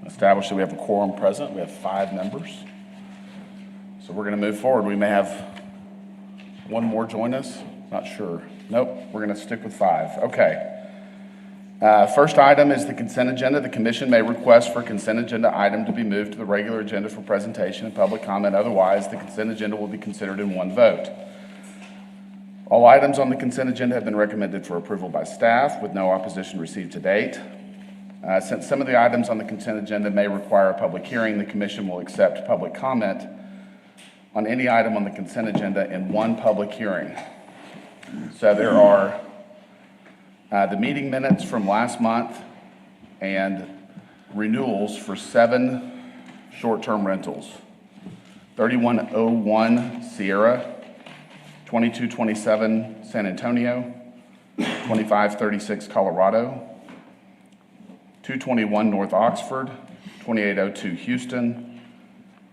Establish that we have a quorum present. We have 5 members. So we're going to move forward. We may have one more join us. Not sure. Nope, we're going to stick with 5. Okay. First item is the consent agenda. The commission may request for a consent agenda item to be moved to the regular agenda for presentation and public comment. Otherwise, the consent agenda will be considered in one vote. All items on the consent agenda have been recommended for approval by staff with no opposition received to date. Since some of the items on the consent agenda may require a public hearing, the commission will accept public comment on any item on the consent agenda in one public hearing. So there are the meeting minutes from last month and renewals for 7 short-term rentals. 3101 Sierra, 2227 San Antonio, 2536 Colorado, 221 North Oxford, 2802 Houston,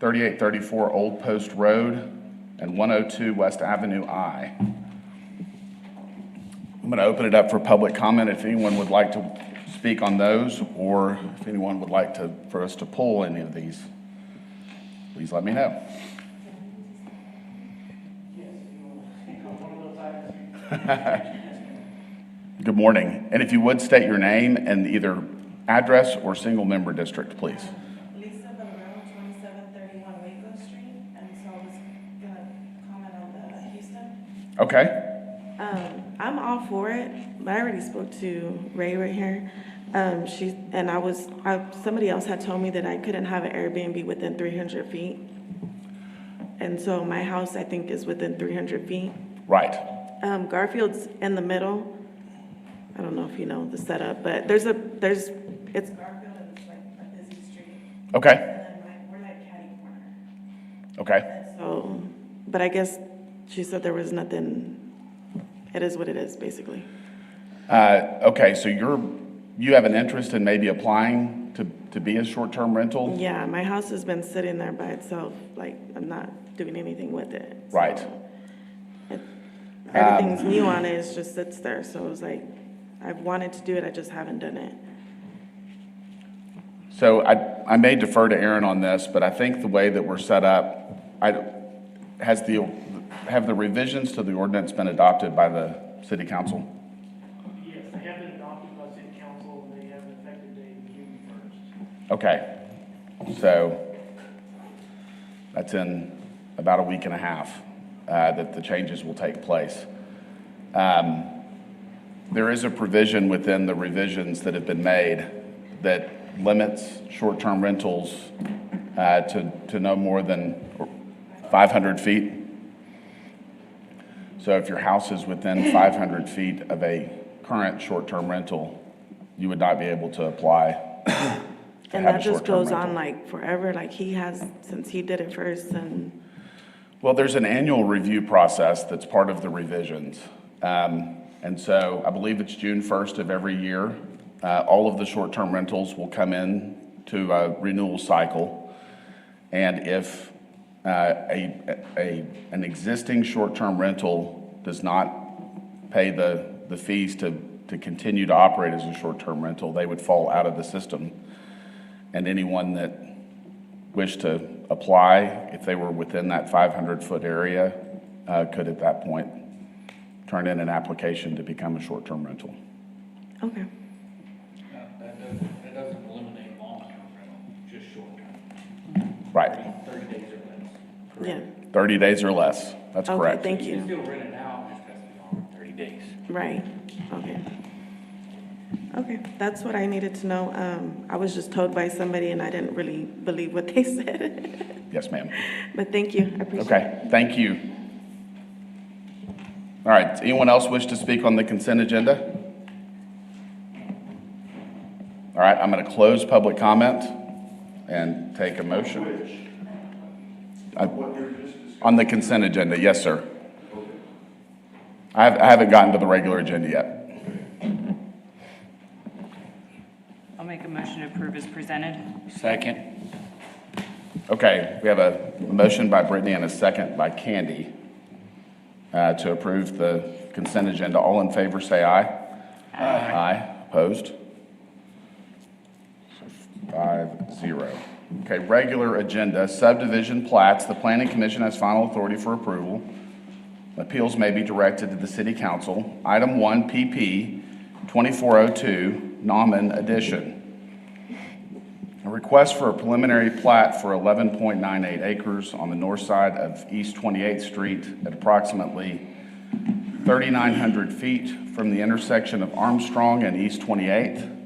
3834 Old Post Road, and 102 West Avenue I. I'm going to open it up for public comment if anyone would like to speak on those, or if anyone would like for us to pull any of these, please let me know. Good morning. And if you would state your name and either address or single member district, please. Lisa Valero, 2731 Waco Street, and so I was going to comment on the Houston. Okay. I'm all for it, but I already spoke to Ray right here. Somebody else had told me that I couldn't have an Airbnb within 300 feet. And so my house, I think, is within 300 feet. Right. Garfield's in the middle. I don't know if you know the setup, but it's Garfield and it's like a busy street. Okay. And then we're like catty corner. Okay. So, but I guess she said there was nothing. It is what it is, basically. Okay, so you have an interest in maybe applying to be a short-term rental? Yeah, my house has been sitting there by itself. Like, I'm not doing anything with it. So Right. Everything's new on it. It just sits there. So it was like, I've wanted to do it. I just haven't done it. So I may defer to Aaron on this, but I think the way that we're set up, have the revisions to the ordinance been adopted by the city council? Yes, they have been adopted by city council, and they have an effective date of June 1st. Okay, so that's in about a week and a half that the changes will take place. There is a provision within the revisions that have been made that limits short-term rentals to no more than 500 feet. So if your house is within 500 feet of a current short-term rental, you would not be able to apply And that just goes on like forever. Like he has, since he did it first. And well, there's an annual review process that's part of the revisions. And so I believe it's June 1st of every year. All of the short-term rentals will come in to a renewal cycle. And if an existing short-term rental does not pay the fees to continue to operate as a short-term rental, they would fall out of the system. And anyone that wished to apply, if they were within that 500-foot area, could at that point turn in an application to become a short-term rental. okay. That doesn't eliminate long-term rental, just short-term. Right. 30 days or less. Yeah. 30 days or less. That's Okay, correct. thank You you. can still rent it out, just has to be longer than 30 days. Right. Okay. Okay, that's what I needed to know. I was just told by somebody and I didn't really believe what they said. Yes, ma'am. But thank you. I appreciate it. Okay, thank you. All right, does anyone else wish to speak on the consent agenda? All right, I'm going to close public comment and take a motion. On the consent agenda, yes, sir. I haven't gotten to the regular agenda yet. I'll make a motion to approve as presented. Second. Okay, we have a motion by Brittany and a second by Candy to approve the consent agenda. All in favor, say aye. Aye. Opposed? 5-0. Okay, regular agenda, subdivision plats. The Planning Commission has final authority for approval. Appeals may be directed to the City Council. Item 1, PP 2402, Nauman Addition. A request for a preliminary plat for 11.98 acres on the north side of East 28th Street at approximately 3,900 feet from the intersection of Armstrong and East 28th.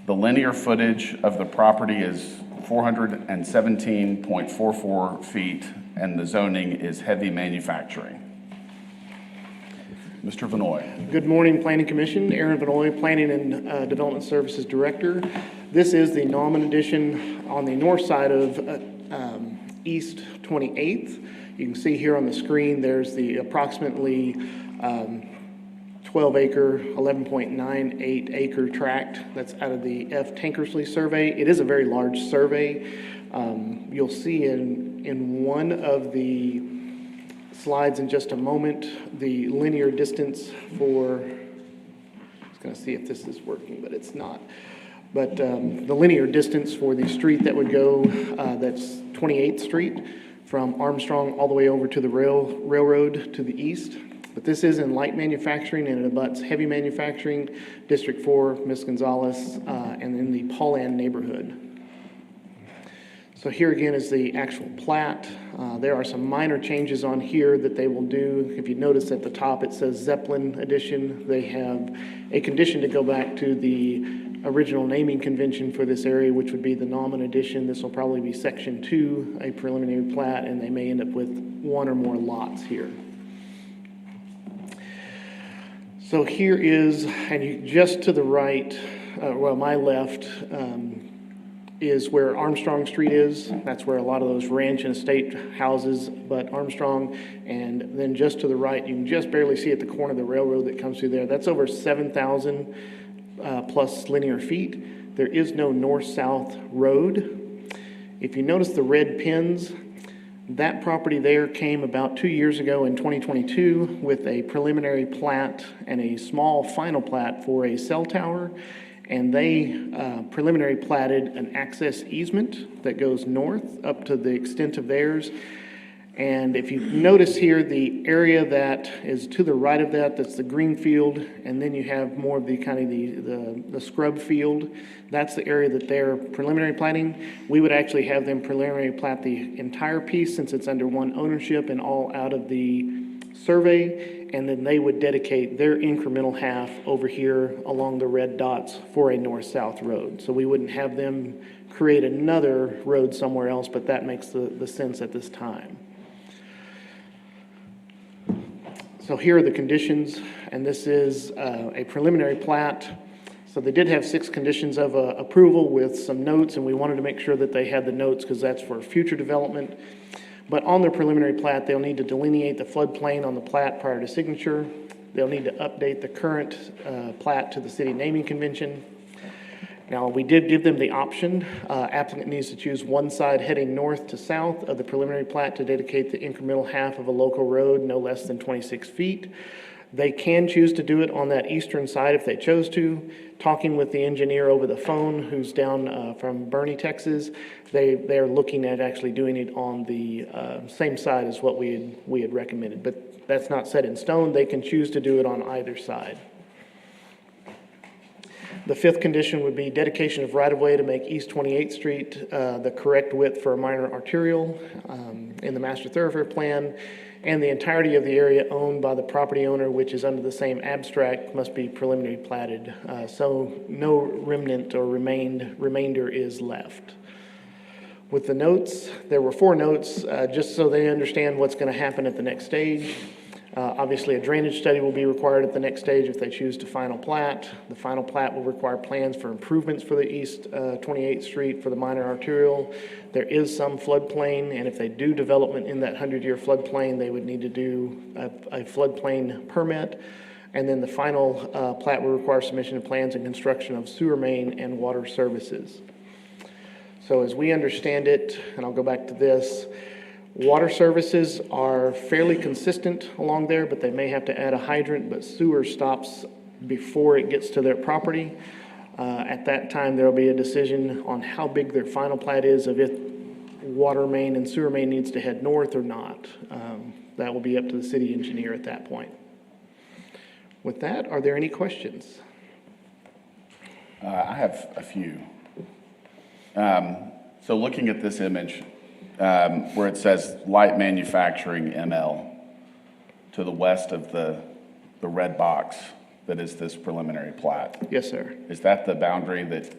The linear footage of the property is 417.44 feet, and the zoning is heavy manufacturing. Mr. Vanoy. Good morning, Planning Commission. Aaron Vanoy, Planning and Development Services Director. This is the Nauman addition on the north side of East 28th. You can see here on the screen, there's the approximately 12-acre, 11.98 acre tract that's out of the F. Tankersley survey. It is a very large survey. You'll see in one of the slides in just a moment, the linear distance for, I was going to see if this is working, but it's not. But the linear distance for the street that would go, that's 28th Street from Armstrong all the way over to the railroad to the east. But this is in light manufacturing and it abuts heavy manufacturing, District 4, Miss Gonzalez, and in the Paulan neighborhood. So here again is the actual plat. There are some minor changes on here that they will do. If you notice at the top, it says Zeppelin Edition. They have a condition to go back to the original naming convention for this area, which would be the Nauman Edition. This will probably be Section 2, a preliminary plat, and they may end up with one or more lots here. So here is, and just to the right, well, my left, is where Armstrong Street is. That's where a lot of those ranch and estate houses, but Armstrong, and then just to the right, you can just barely see at the corner of the railroad that comes through there. That's over 7,000 plus linear feet. There is no north-south road. If you notice the red pins, that property there came about 2 years ago in 2022 with a preliminary plat and a small final plat for a cell tower. And they preliminary platted an access easement that goes north up to the extent of theirs. And if you notice here, the area that is to the right of that, that's the green field, and then you have more of the kind of the scrub field. That's the area that they're preliminary platting. We would actually have them preliminary plat the entire piece since it's under one ownership and all out of the survey, and then they would dedicate their incremental half over here along the red dots for a north-south road. So we wouldn't have them create another road somewhere else, but that makes the sense at this time. So here are the conditions, and this is a preliminary plat. So they did have 6 conditions of approval with some notes, and we wanted to make sure that they had the notes because that's for future development. But on their preliminary plat, they'll need to delineate the floodplain on the plat prior to signature. They'll need to update the current plat to the city naming convention. Now, we did give them the option. Applicant needs to choose one side heading north to south of the preliminary plat to dedicate the incremental half of a local road no less than 26 feet. They can choose to do it on that eastern side if they chose to. Talking with the engineer over the phone who's down from Bernie, Texas, they're looking at actually doing it on the same side as what we had recommended. But that's not set in stone. They can choose to do it on either side. The 5th condition would be dedication of right-of-way to make East 28th Street the correct width for a minor arterial in the master thoroughfare plan, and the entirety of the area owned by the property owner, which is under the same abstract, must be preliminary platted. So no remnant or remainder is left. With the notes, there were 4 notes, just so they understand what's going to happen at the next stage. Obviously, a drainage study will be required at the next stage if they choose to final plat. The final plat will require plans for improvements for the East 28th Street for the minor arterial. There is some floodplain, and if they do development in that 100-year floodplain, they would need to do a floodplain permit. And then the final plat will require submission of plans and construction of sewer main and water services. So as we understand it, and I'll go back to this, water services are fairly consistent along there, but they may have to add a hydrant, but sewer stops before it gets to their property. At that time, there'll be a decision on how big their final plat is, of if water main and sewer main needs to head north or not. That will be up to the city engineer at that point. With that, are there any questions? I have a few. So looking at this image, where it says light manufacturing ML to the west of the red box that is this preliminary plat, Yes, sir. is that the boundary that,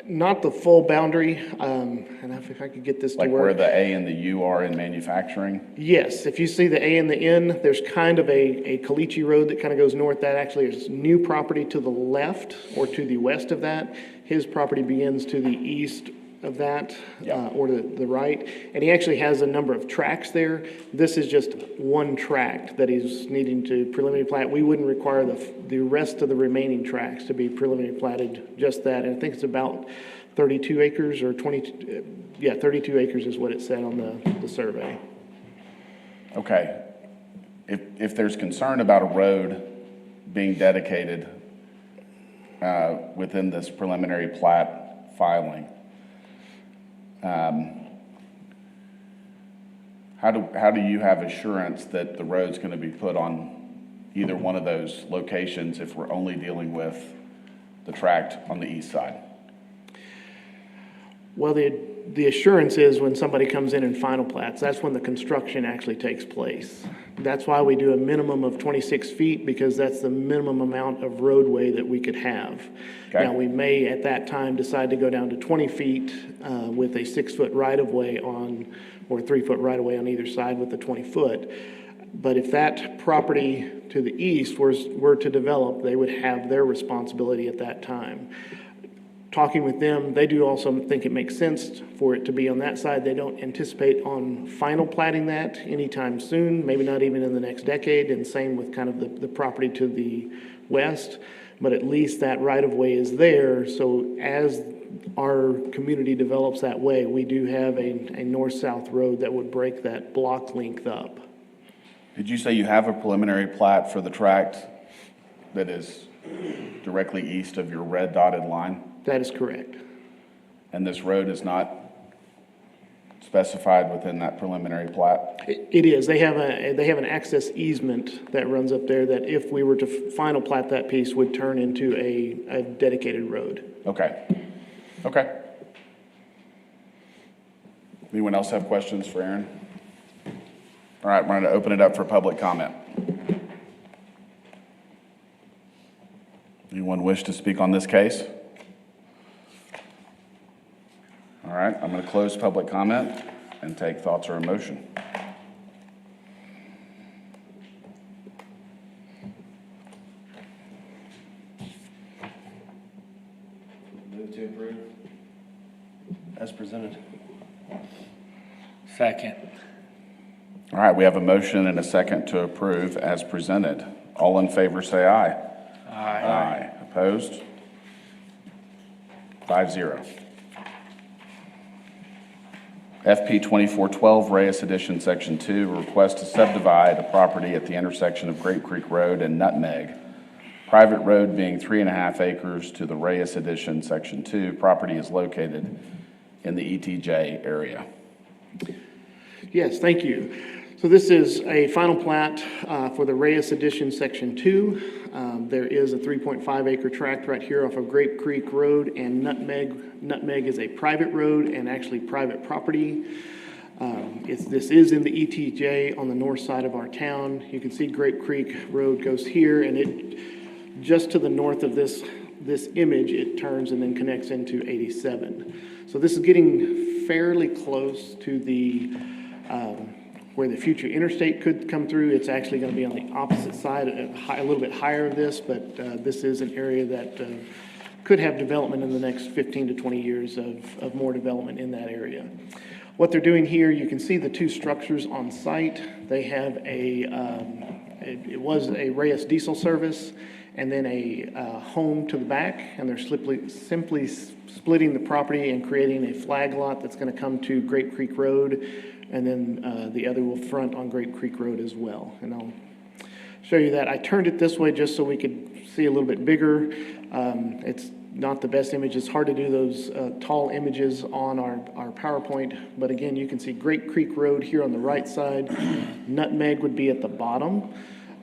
Not the full boundary, and if I could get this to like where work. the A and the U are in manufacturing? Yes, if you see the A and the N, there's kind of a Caliche Road that kind of goes north. That actually is new property to the left or to the west of that. His property begins to the east of that, Yeah. or to the right. And he actually has a number of tracts there. This is just one tract that he's needing to preliminary plat. We wouldn't require the rest of the remaining tracts to be preliminary platted, just that. And I think it's about 32 acres or 32 acres is what it said on the survey. Okay. If there's concern about a road being dedicated within this preliminary plat filing, how do you have assurance that the road's going to be put on either one of those locations if we're only dealing with the tract on the east side? Well, the assurance is when somebody comes in and final plats, that's when the construction actually takes place. That's why we do a minimum of 26 feet, because that's the minimum amount of roadway that we could have. Okay. Now, we may at that time decide to go down to 20 feet with a 6-foot right-of-way on, or 3-foot right-of-way on either side with the 20-foot. But if that property to the east were to develop, they would have their responsibility at that time. Talking with them, they do also think it makes sense for it to be on that side. They don't anticipate on final platting that anytime soon, maybe not even in the next decade, and same with kind of the property to the west. But at least that right-of-way is there, so as our community develops that way, we do have a north-south road that would break that block length up. Did you say you have a preliminary plat for the tract that is directly east of your red dotted line? That is correct. And this road is not specified within that preliminary plat? It is. They have an access easement that runs up there that if we were to final plat that piece would turn into a dedicated road. Okay. Okay. Anyone else have questions for Aaron? All right, we're going to open it up for public comment. Anyone wish to speak on this case? All right, I'm going to close public comment and take thoughts or emotion. Move to approve. As presented. Second. All right, we have a motion and a second to approve as presented. All in favor say aye. Aye. Aye. Opposed? 5-0. FP 2412, Reyes Edition, Section 2, request to subdivide a property at the intersection of Grape Creek Road and Nutmeg. Private road being 3.5 acres to the Reyes Edition, Section 2. Property is located in the ETJ area. Yes, thank you. So this is a final plat for the Reyes Edition, Section 2. There is a 3.5 acre tract right here off of Grape Creek Road and Nutmeg. Nutmeg is a private road and actually private property. This is in the ETJ on the north side of our town. You can see Grape Creek Road goes here, and it just to the north of this image, it turns and then connects into 87. So this is getting fairly close to the where the future interstate could come through. It's actually going to be on the opposite side, a little bit higher of this, but this is an area that could have development in the next 15 to 20 years of more development in that area. What they're doing here, you can see the two structures on site. They have it was a Reyes diesel service and then a home to the back, and they're simply splitting the property and creating a flag lot that's going to come to Grape Creek Road, and then the other will front on Grape Creek Road as well. And I'll show you that. I turned it this way just so we could see a little bit bigger. It's not the best image. It's hard to do those tall images on our PowerPoint. But again, you can see Grape Creek Road here on the right side. Nutmeg would be at the bottom.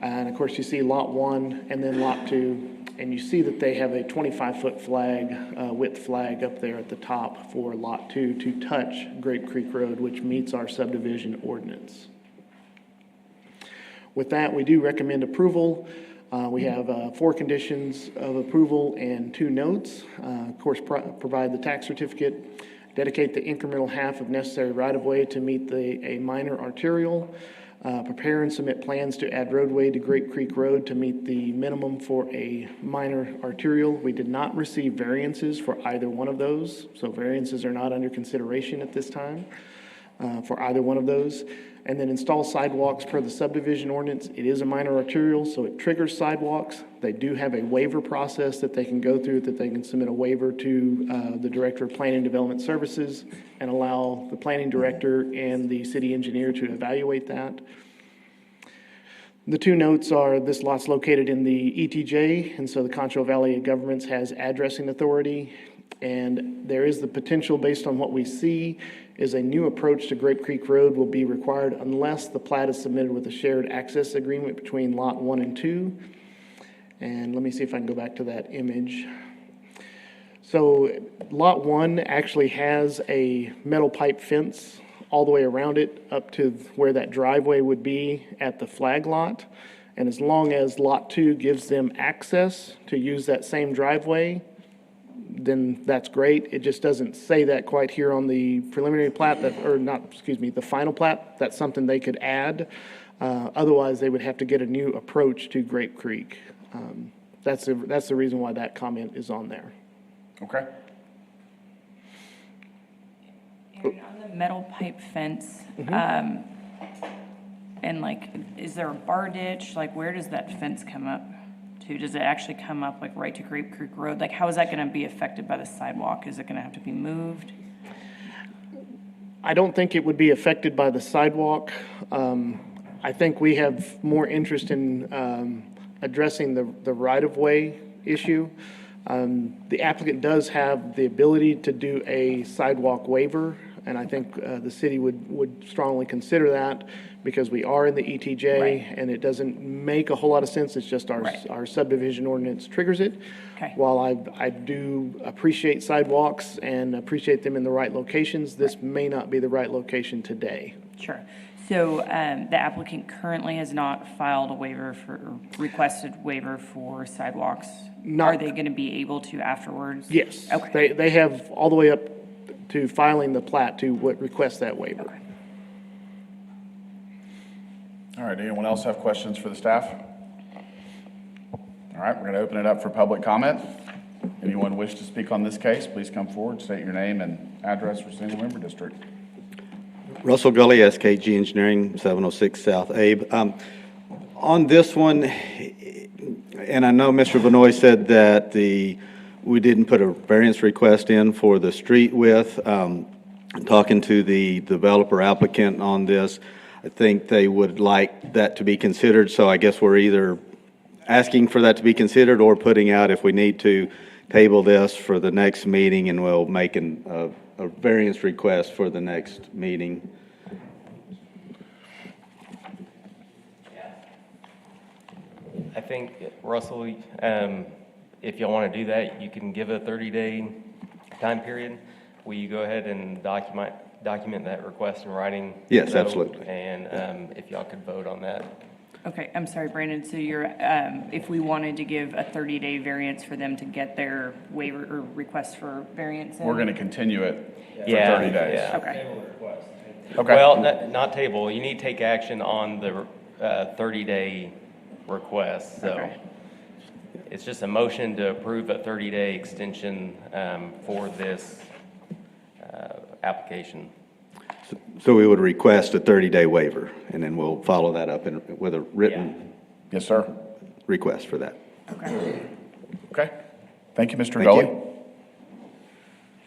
And of course, you see Lot 1 and then Lot 2. And you see that they have a 25-foot flag, width flag up there at the top for Lot 2 to touch Grape Creek Road, which meets our subdivision ordinance. With that, we do recommend approval. We have 4 conditions of approval and 2 notes. Of course, provide the tax certificate, dedicate the incremental half of necessary right-of-way to meet a minor arterial, prepare and submit plans to add roadway to Grape Creek Road to meet the minimum for a minor arterial. We did not receive variances for either one of those, so variances are not under consideration at this time for either one of those. And then install sidewalks per the subdivision ordinance. It is a minor arterial, so it triggers sidewalks. They do have a waiver process that they can go through, that they can submit a waiver to the Director of Planning and Development Services and allow the planning director and the city engineer to evaluate that. The 2 notes are, this lot's located in the ETJ, and so the Concho Valley Governments has addressing authority. And there is the potential, based on what we see, is a new approach to Grape Creek Road will be required unless the plat is submitted with a shared access agreement between Lot 1 and 2. And let me see if I can go back to that image. So Lot 1 actually has a metal pipe fence all the way around it up to where that driveway would be at the flag lot. And as long as Lot 2 gives them access to use that same driveway, then that's great. It just doesn't say that quite here on the preliminary plat, the final plat. That's something they could add. Otherwise, they would have to get a new approach to Grape Creek. That's the reason why that comment is on there. Okay. Aaron, on the metal pipe fence, and like, is there a bar ditch? Like, where does that fence come up to? Does it actually come up like right to Grape Creek Road? Like, how is that gonna be affected by the sidewalk? Is it gonna have to be moved? I don't think it would be affected by the sidewalk. I think we have more interest in addressing the right-of-way issue. The applicant does have the ability to do a sidewalk waiver, and I think the city would strongly consider that because we are in the ETJ, Right. and it doesn't make a whole lot of sense. It's just Right. our subdivision ordinance triggers it. Okay. While I do appreciate sidewalks and appreciate them in the right locations, this may not be the right location today. Sure. So the applicant currently has not filed a waiver or requested waiver for sidewalks. Not- Are they going to be able to afterwards? Yes. Okay. They have all the way up to filing the plat to request that waiver. Okay. All right, anyone else have questions for the staff? All right, we're going to open it up for public comment. Anyone wish to speak on this case, please come forward, state your name and address for single member district. Russell Gully, SKG Engineering, 706 South Abe. On this one, and I know Mr. Benoit said that we didn't put a variance request in for the street width. Talking to the developer applicant on this, I think they would like that to be considered, so I guess we're either asking for that to be considered or putting out, if we need to, table this for the next meeting, and we'll make a variance request for the next meeting. I think, Russell, if y'all want to do that, you can give a 30-day time period. Will you go ahead and document that request in writing? Yes, So, absolutely. And if y'all could vote on that. Okay, I'm sorry, Brandon, so you're, if we wanted to give a 30-day variance for them to get their waiver or request for variance in? We're going to continue it for Yeah, 30 days. yeah. Okay, Okay. Well, not table, you need to take action on the 30-day request, so. Okay. It's just a motion to approve a 30-day extension for this application. So we would request a 30-day waiver, and then we'll follow that up with a written Yes, sir. request for that. okay. Okay. Thank you, Mr. Thank Gully. you.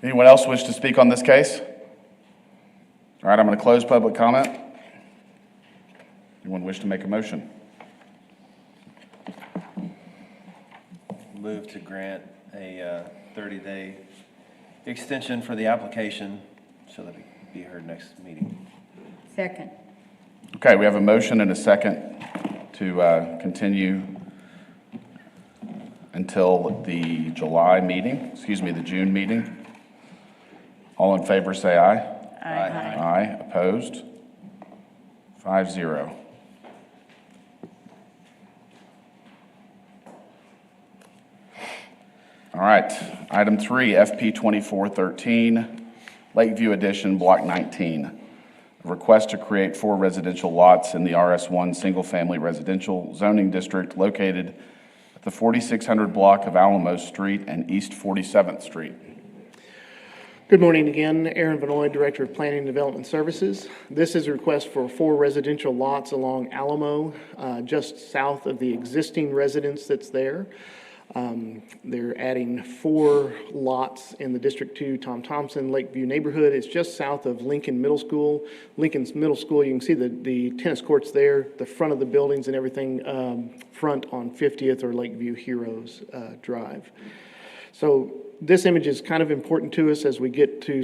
Anyone else wish to speak on this case? All right, I'm going to close public comment. Anyone wish to make a motion? Move to grant a 30-day extension for the application so that it can be heard next meeting. Second. Okay, we have a motion and a second to continue until the the June meeting. All in favor, say aye. Aye. Aye, opposed? 5-0. All right, item 3, FP 2413, Lakeview Edition, Block 19. A request to create 4 residential lots in the RS1 Single Family Residential Zoning District located at the 4600 block of Alamo Street and East 47th Street. Good morning again, Aaron Vanoy, Director of Planning and Development Services. This is a request for 4 residential lots along Alamo, just south of the existing residence that's there. They're adding 4 lots in the District 2 Tom Thompson Lakeview neighborhood. It's just south of Lincoln Middle School. Lincoln's Middle School, you can see the tennis courts there, the front of the buildings and everything, front on 50th or Lakeview Heroes Drive. So this image is kind of important to us as we get to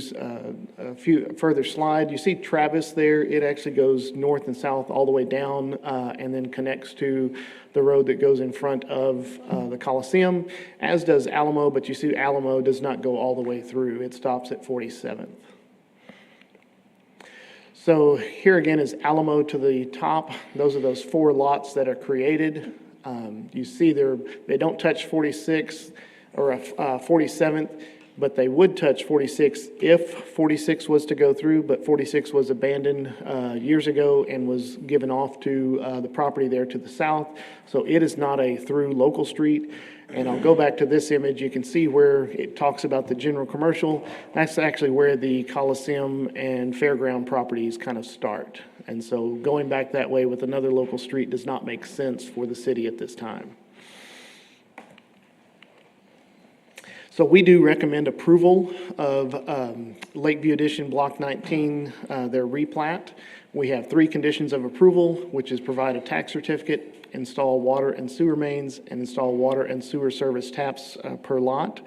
a few further slide. You see Travis there. It actually goes north and south all the way down and then connects to the road that goes in front of the Coliseum, as does Alamo, but you see Alamo does not go all the way through. It stops at 47th. So here again is Alamo to the top. Those are those 4 lots that are created. You see they don't touch 46 or 47th, but they would touch 46 if 46 was to go through, but 46 was abandoned years ago and was given off to the property there to the south. So it is not a through local street. And I'll go back to this image. You can see where it talks about the general commercial. That's actually where the Coliseum and Fairground properties kind of start. And so going back that way with another local street does not make sense for the city at this time. So we do recommend approval of Lakeview Edition Block 19, their replat. We have 3 conditions of approval, which is provide a tax certificate, install water and sewer mains, and install water and sewer service taps per lot.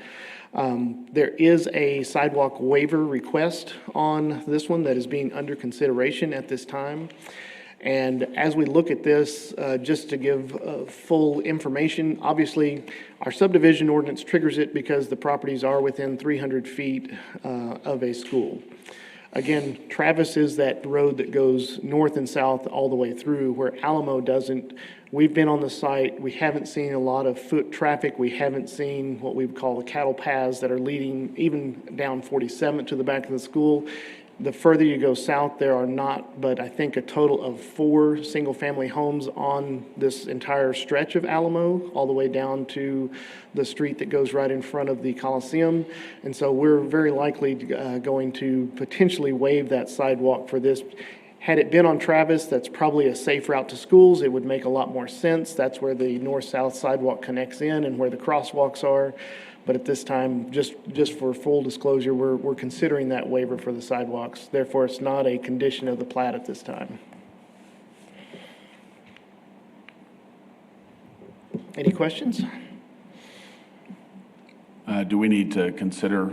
There is a sidewalk waiver request on this one that is being under consideration at this time. And as we look at this, just to give full information, obviously our subdivision ordinance triggers it because the properties are within 300 feet of a school. Again, Travis is that road that goes north and south all the way through, where Alamo doesn't. We've been on the site. We haven't seen a lot of foot traffic. We haven't seen what we would call the cattle paths that are leading even down 47th to the back of the school. The further you go south, there are not, but I think a total of 4 single-family homes on this entire stretch of Alamo, all the way down to the street that goes right in front of the Coliseum. And so we're very likely going to potentially waive that sidewalk for this. Had it been on Travis, that's probably a safe route to schools. It would make a lot more sense. That's where the north-south sidewalk connects in and where the crosswalks are. But at this time, just for full disclosure, we're considering that waiver for the sidewalks. Therefore, it's not a condition of the plat at this time. Any questions? Do we need to consider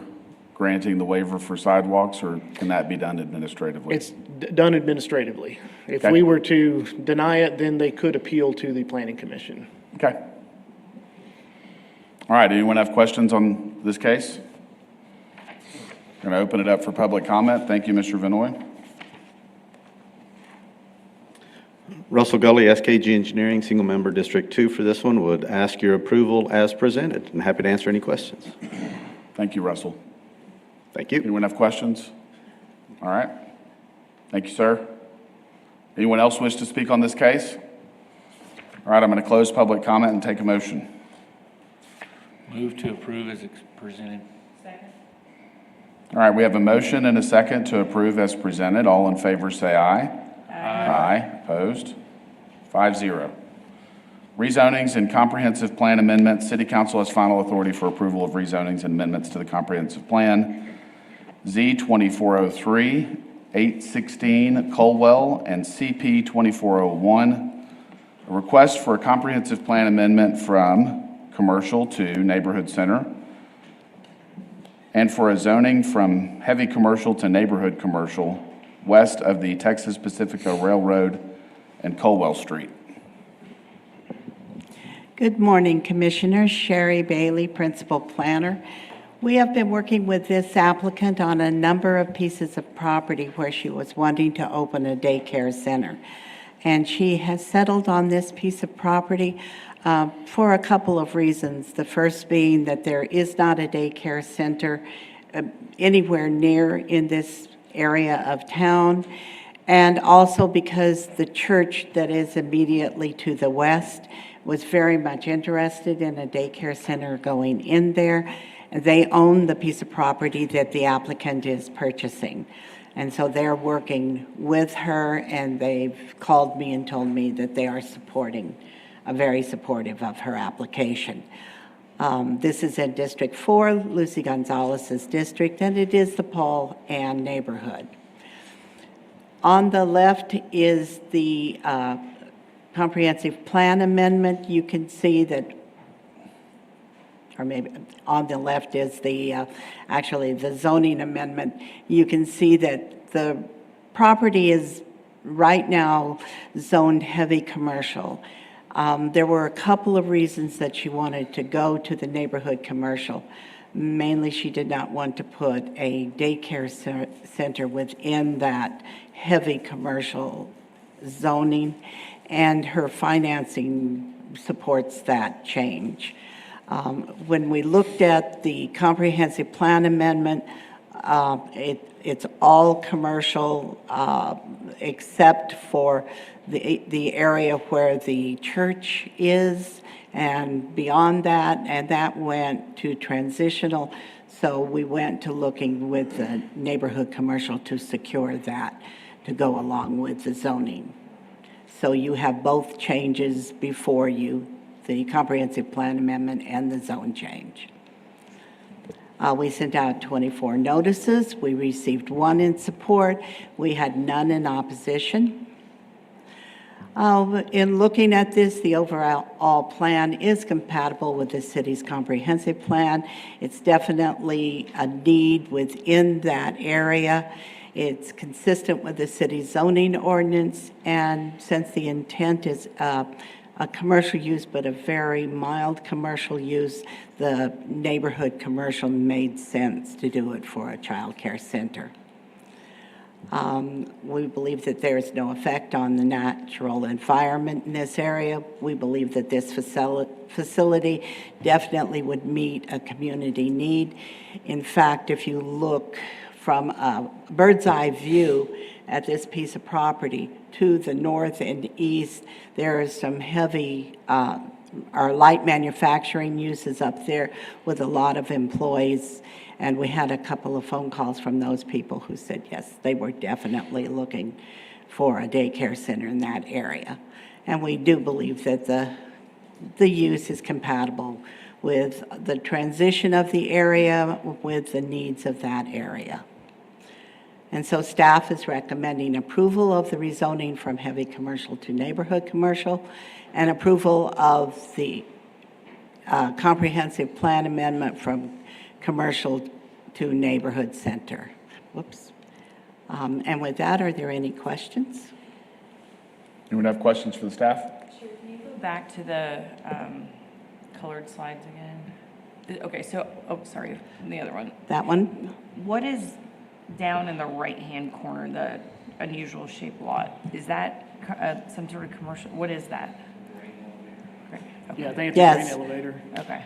granting the waiver for sidewalks, or can that be done administratively? It's done administratively. If Okay. we were to deny it, then they could appeal to the Planning Commission. Okay. All right, anyone have questions on this case? Going to open it up for public comment. Thank you, Mr. Vinoy. Russell Gully, SKG Engineering, Single Member District 2 for this one, would ask your approval as presented. I'm happy to answer any questions. Thank you, Russell. Thank you. Anyone have questions? All right. Thank you, sir. Anyone else wish to speak on this case? All right, I'm going to close public comment and take a motion. Move to approve as presented. All right, we have a motion and a second to approve as presented. All in favor say aye. Aye. Opposed? 5-0. Rezonings and comprehensive plan amendments. City Council has final authority for approval of rezonings and amendments to the comprehensive plan. Z 2403, 816 Colwell, and CP 2401. A request for a comprehensive plan amendment from commercial to neighborhood center and for a zoning from heavy commercial to neighborhood commercial west of the Texas Pacifica Railroad and Colwell Street. Good morning, Commissioners. Sherry Bailey, Principal Planner. We have been working with this applicant on a number of pieces of property where she was wanting to open a daycare center. And she has settled on this piece of property for a couple of reasons. The first being that there is not a daycare center anywhere near in this area of town, and also because the church that is immediately to the west was very much interested in a daycare center going in there. They own the piece of property that the applicant is purchasing. And so they're working with her, and they've called me and told me that they are very supportive of her application. This is in District 4, Lucy Gonzalez's district, and it is the Paul Ann neighborhood. On the left is the comprehensive plan amendment. You can see that, or maybe on the left is actually the zoning amendment. You can see that the property is right now zoned heavy commercial. There were a couple of reasons that she wanted to go to the neighborhood commercial. Mainly, she did not want to put a daycare center within that heavy commercial zoning, and her financing supports that change. When we looked at the comprehensive plan amendment, it's all commercial except for the area where the church is, and beyond that, and that went to transitional. So we went to looking with the neighborhood commercial to secure that to go along with the zoning. So you have both changes before you, the comprehensive plan amendment and the zone change. We sent out 24 notices. We received 1 in support. We had none in opposition. In looking at this, the overall plan is compatible with the city's comprehensive plan. It's definitely a need within that area. It's consistent with the city's zoning ordinance, and since the intent is a commercial use, but a very mild commercial use, the neighborhood commercial made sense to do it for a child care center. We believe that there is no effect on the natural environment in this area. We believe that this facility definitely would meet a community need. In fact, if you look from a bird's eye view at this piece of property to the north and east, there is some heavy or light manufacturing uses up there with a lot of employees. And we had a couple of phone calls from those people who said, yes, they were definitely looking for a daycare center in that area. And we do believe that the use is compatible with the transition of the area, with the needs of that area. And so staff is recommending approval of the rezoning from heavy commercial to neighborhood commercial, and approval of the comprehensive plan amendment from commercial to neighborhood center. Whoops. And with that, are there any questions? Anyone have questions for the staff? Sure, can you go back to the colored slides again? Okay, so, oh, sorry, the other one. That one? What is down in the right-hand corner, the unusual shaped lot? Is that some sort of commercial, what is that? Great, okay. Yeah, I think it's Yes. a grain elevator. Okay.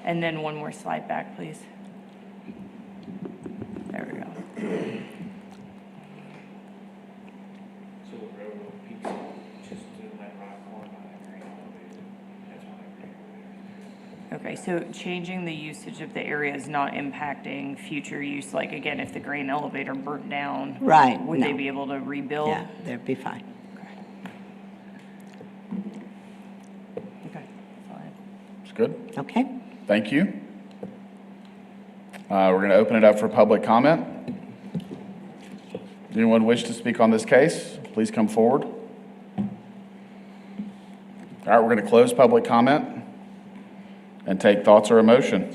And then one more slide back, please. There we go. So the railroad pizza, just to that rock corner by that green elevator, that's why that green elevator. Okay, so changing the usage of the area is not impacting future use, like, again, if the grain elevator burnt down? Right, Would they no. be able to rebuild? Yeah, they'd be fine. Okay, fine. It's good. Okay? Thank you. We're going to open it up for public comment. Anyone wish to speak on this case, please come forward. All right, we're going to close public comment and take thoughts or emotion.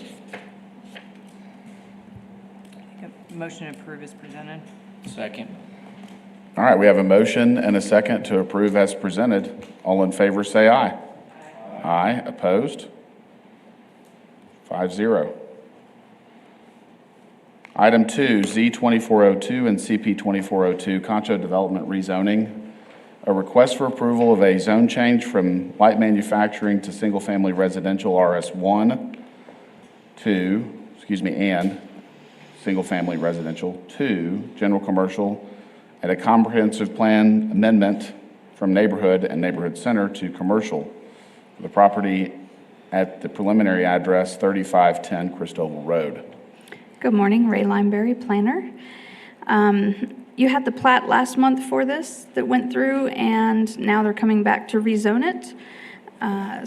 Motion to approve is presented. Second. All right, we have a motion and a second to approve as presented. All in favor, say aye. Aye. Opposed? 5-0. Item 2, Z2402 and CP2402, Concho Development rezoning. A request for approval of a zone change from light manufacturing to single-family residential RS1 and single-family residential to general commercial, and a comprehensive plan amendment from neighborhood and neighborhood center to commercial for the property at the preliminary address 3510 Christoval Road. Good morning, Ray Lineberry, planner. You had the plat last month for this that went through, and now they're coming back to rezone it.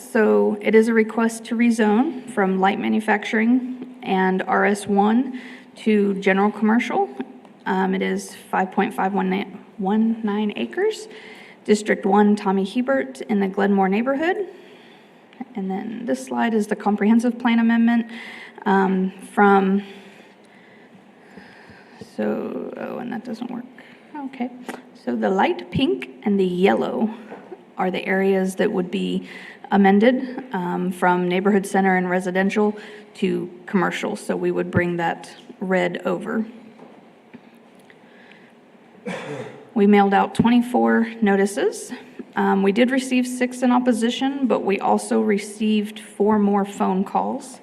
So it is a request to rezone from light manufacturing and RS1 to general commercial. It is 5.519 acres, District 1, Tommy Hebert in the Glenmore neighborhood. And then this slide is the comprehensive plan amendment and that doesn't work. Okay. So the light pink and the yellow are the areas that would be amended from neighborhood center and residential to commercial. So we would bring that red over. We mailed out 24 notices. We did receive 6 in opposition, but we also received 4 more phone calls.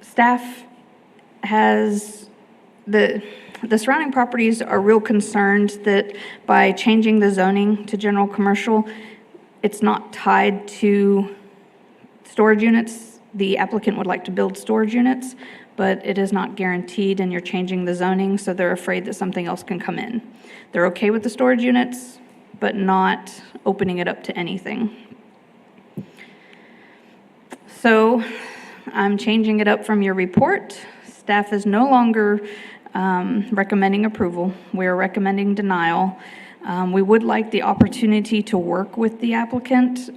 Staff has, the surrounding properties are real concerned that by changing the zoning to general commercial, it's not tied to storage units. The applicant would like to build storage units, but it is not guaranteed, and you're changing the zoning, so they're afraid that something else can come in. They're okay with the storage units, but not opening it up to anything. So I'm changing it up from your report. Staff is no longer recommending approval. We are recommending denial. We would like the opportunity to work with the applicant.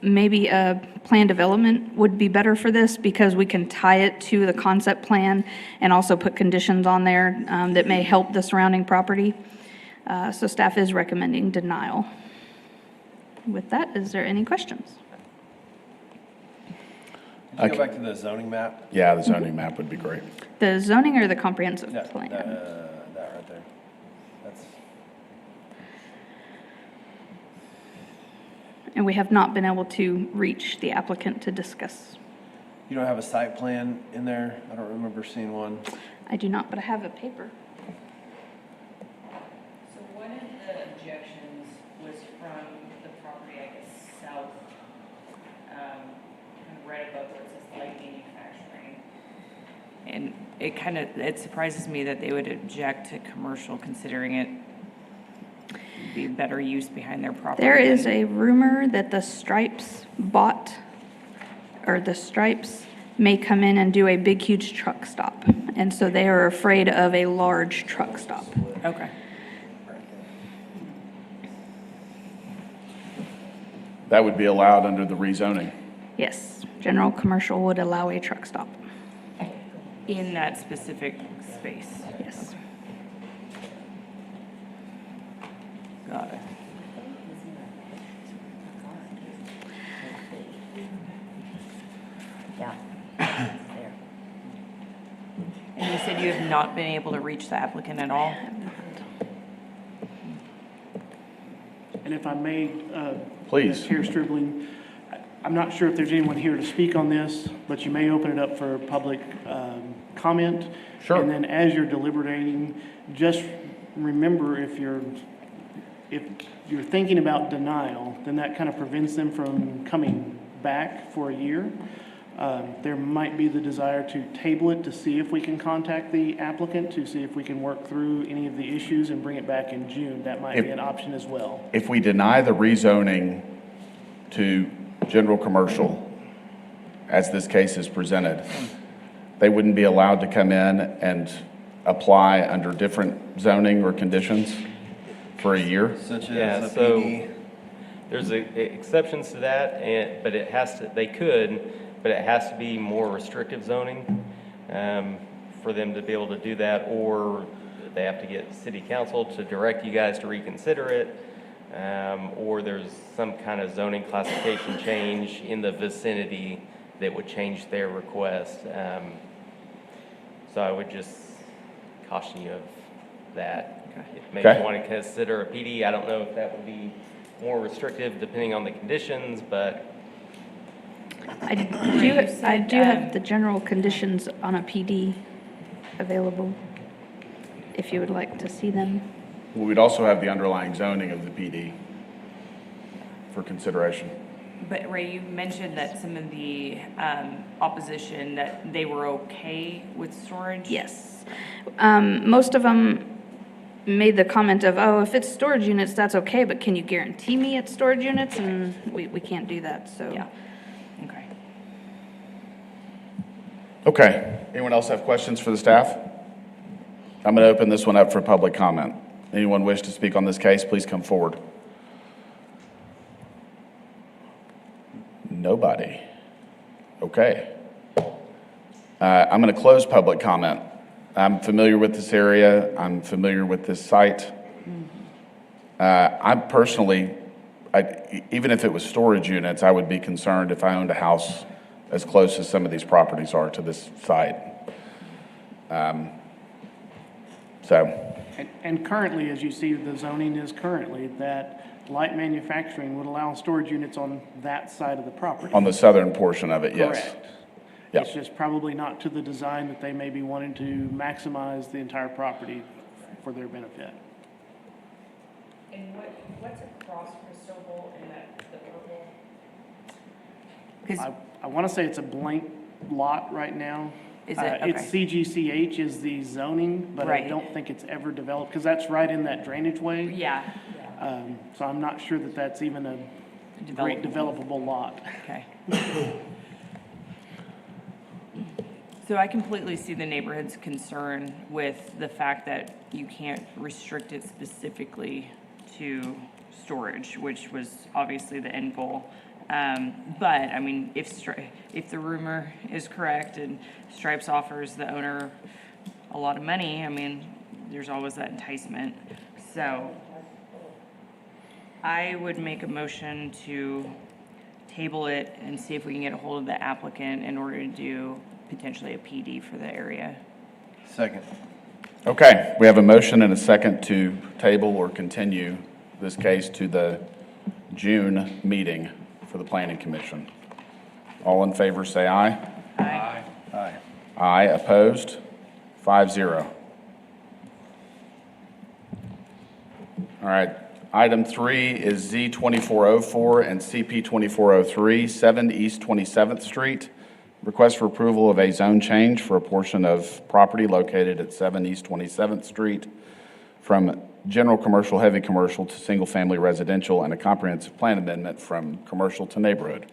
Maybe a plan development would be better for this because we can tie it to the concept plan and also put conditions on there that may help the surrounding property. So staff is recommending denial. With that, is there any questions? Could you go back to the zoning map? Yeah, the zoning map would be great. The zoning or the comprehensive That plan? right there. That's, And we have not been able to reach the applicant to discuss. you don't have a site plan in there? I don't remember seeing one. I do not, but I have a paper. So one of the objections was from the property, I guess, south, kind of right above where it says light manufacturing. And it surprises me that they would object to commercial, considering it would be better use behind their property. There is a rumor that the Stripes may come in and do a big, huge truck stop. And so they are afraid of a large truck stop. Okay. That would be allowed under the rezoning. Yes, general commercial would allow a truck stop. In that specific space. Yes. Got it. And you said you have not been able to reach the applicant at all? And if I may, Please. Chair Stribling, I'm not sure if there's anyone here to speak on this, but you may open it up for public comment. Sure. And then as you're deliberating, just remember if you're thinking about denial, then that kind of prevents them from coming back for a year. There might be the desire to table it to see if we can contact the applicant, to see if we can work through any of the issues and bring it back in June. That might be an option as well. If we deny the rezoning to general commercial, as this case is presented, they wouldn't be allowed to come in and apply under different zoning or conditions for a year? Such Yeah, as a so PD? there's exceptions to that, but it has to, they could, but it has to be more restrictive zoning. for them to be able to do that, or they have to get city council to direct you guys to reconsider it, or there's some kind of zoning classification change in the vicinity that would change their request. So I would just caution you of that. Maybe Okay. you want to consider a PD. I don't know if that would be more restrictive depending on the conditions, but I do have the general conditions on a PD available, if you would like to see them. Well, we'd also have the underlying zoning of the PD for consideration. But Ray, you mentioned that some of the opposition, that they were okay with storage? Yes. Most of them made the comment of, oh, if it's storage units, that's okay, but can you guarantee me it's storage units? And we can't do that, so. Yeah, okay. Okay, anyone else have questions for the staff? I'm going to open this one up for public comment. Anyone wish to speak on this case, please come forward. Nobody. Okay. I'm going to close public comment. I'm familiar with this area. I'm familiar with this site. I'm personally, even if it was storage units, I would be concerned if I owned a house as close as some of these properties are to this site. And currently, as you see, the zoning is currently that light manufacturing would allow storage units on that side of the property. On the southern portion of it, yes. Correct. Yeah. It's just probably not to the design that they may be wanting to maximize the entire property for their benefit. And what's across Crystal Bowl in the purple? I want to say it's a blank lot right now. Is it? It's Okay. CGCH is the zoning, but I Right. don't think it's ever developed, because that's right in that drainage way. Yeah. So I'm not sure that that's even a great developable lot. Okay. So I completely see the neighborhood's concern with the fact that you can't restrict it specifically to storage, which was obviously the end goal. But, I mean, if the rumor is correct and Stripes offers the owner a lot of money, I mean, there's always that enticement. So I would make a motion to table it and see if we can get a hold of the applicant in order to do potentially a PD for the area. Second. Okay, we have a motion and a second to table or continue this case to the June meeting for the Planning Commission. All in favor, say aye. Aye. Aye. Aye, opposed? 5-0. All right, item 3 is Z 2404 and CP 2403, 7 East 27th Street. Request for approval of a zone change for a portion of property located at 7 East 27th Street from general commercial, heavy commercial to single-family residential, and a comprehensive plan amendment from commercial to neighborhood.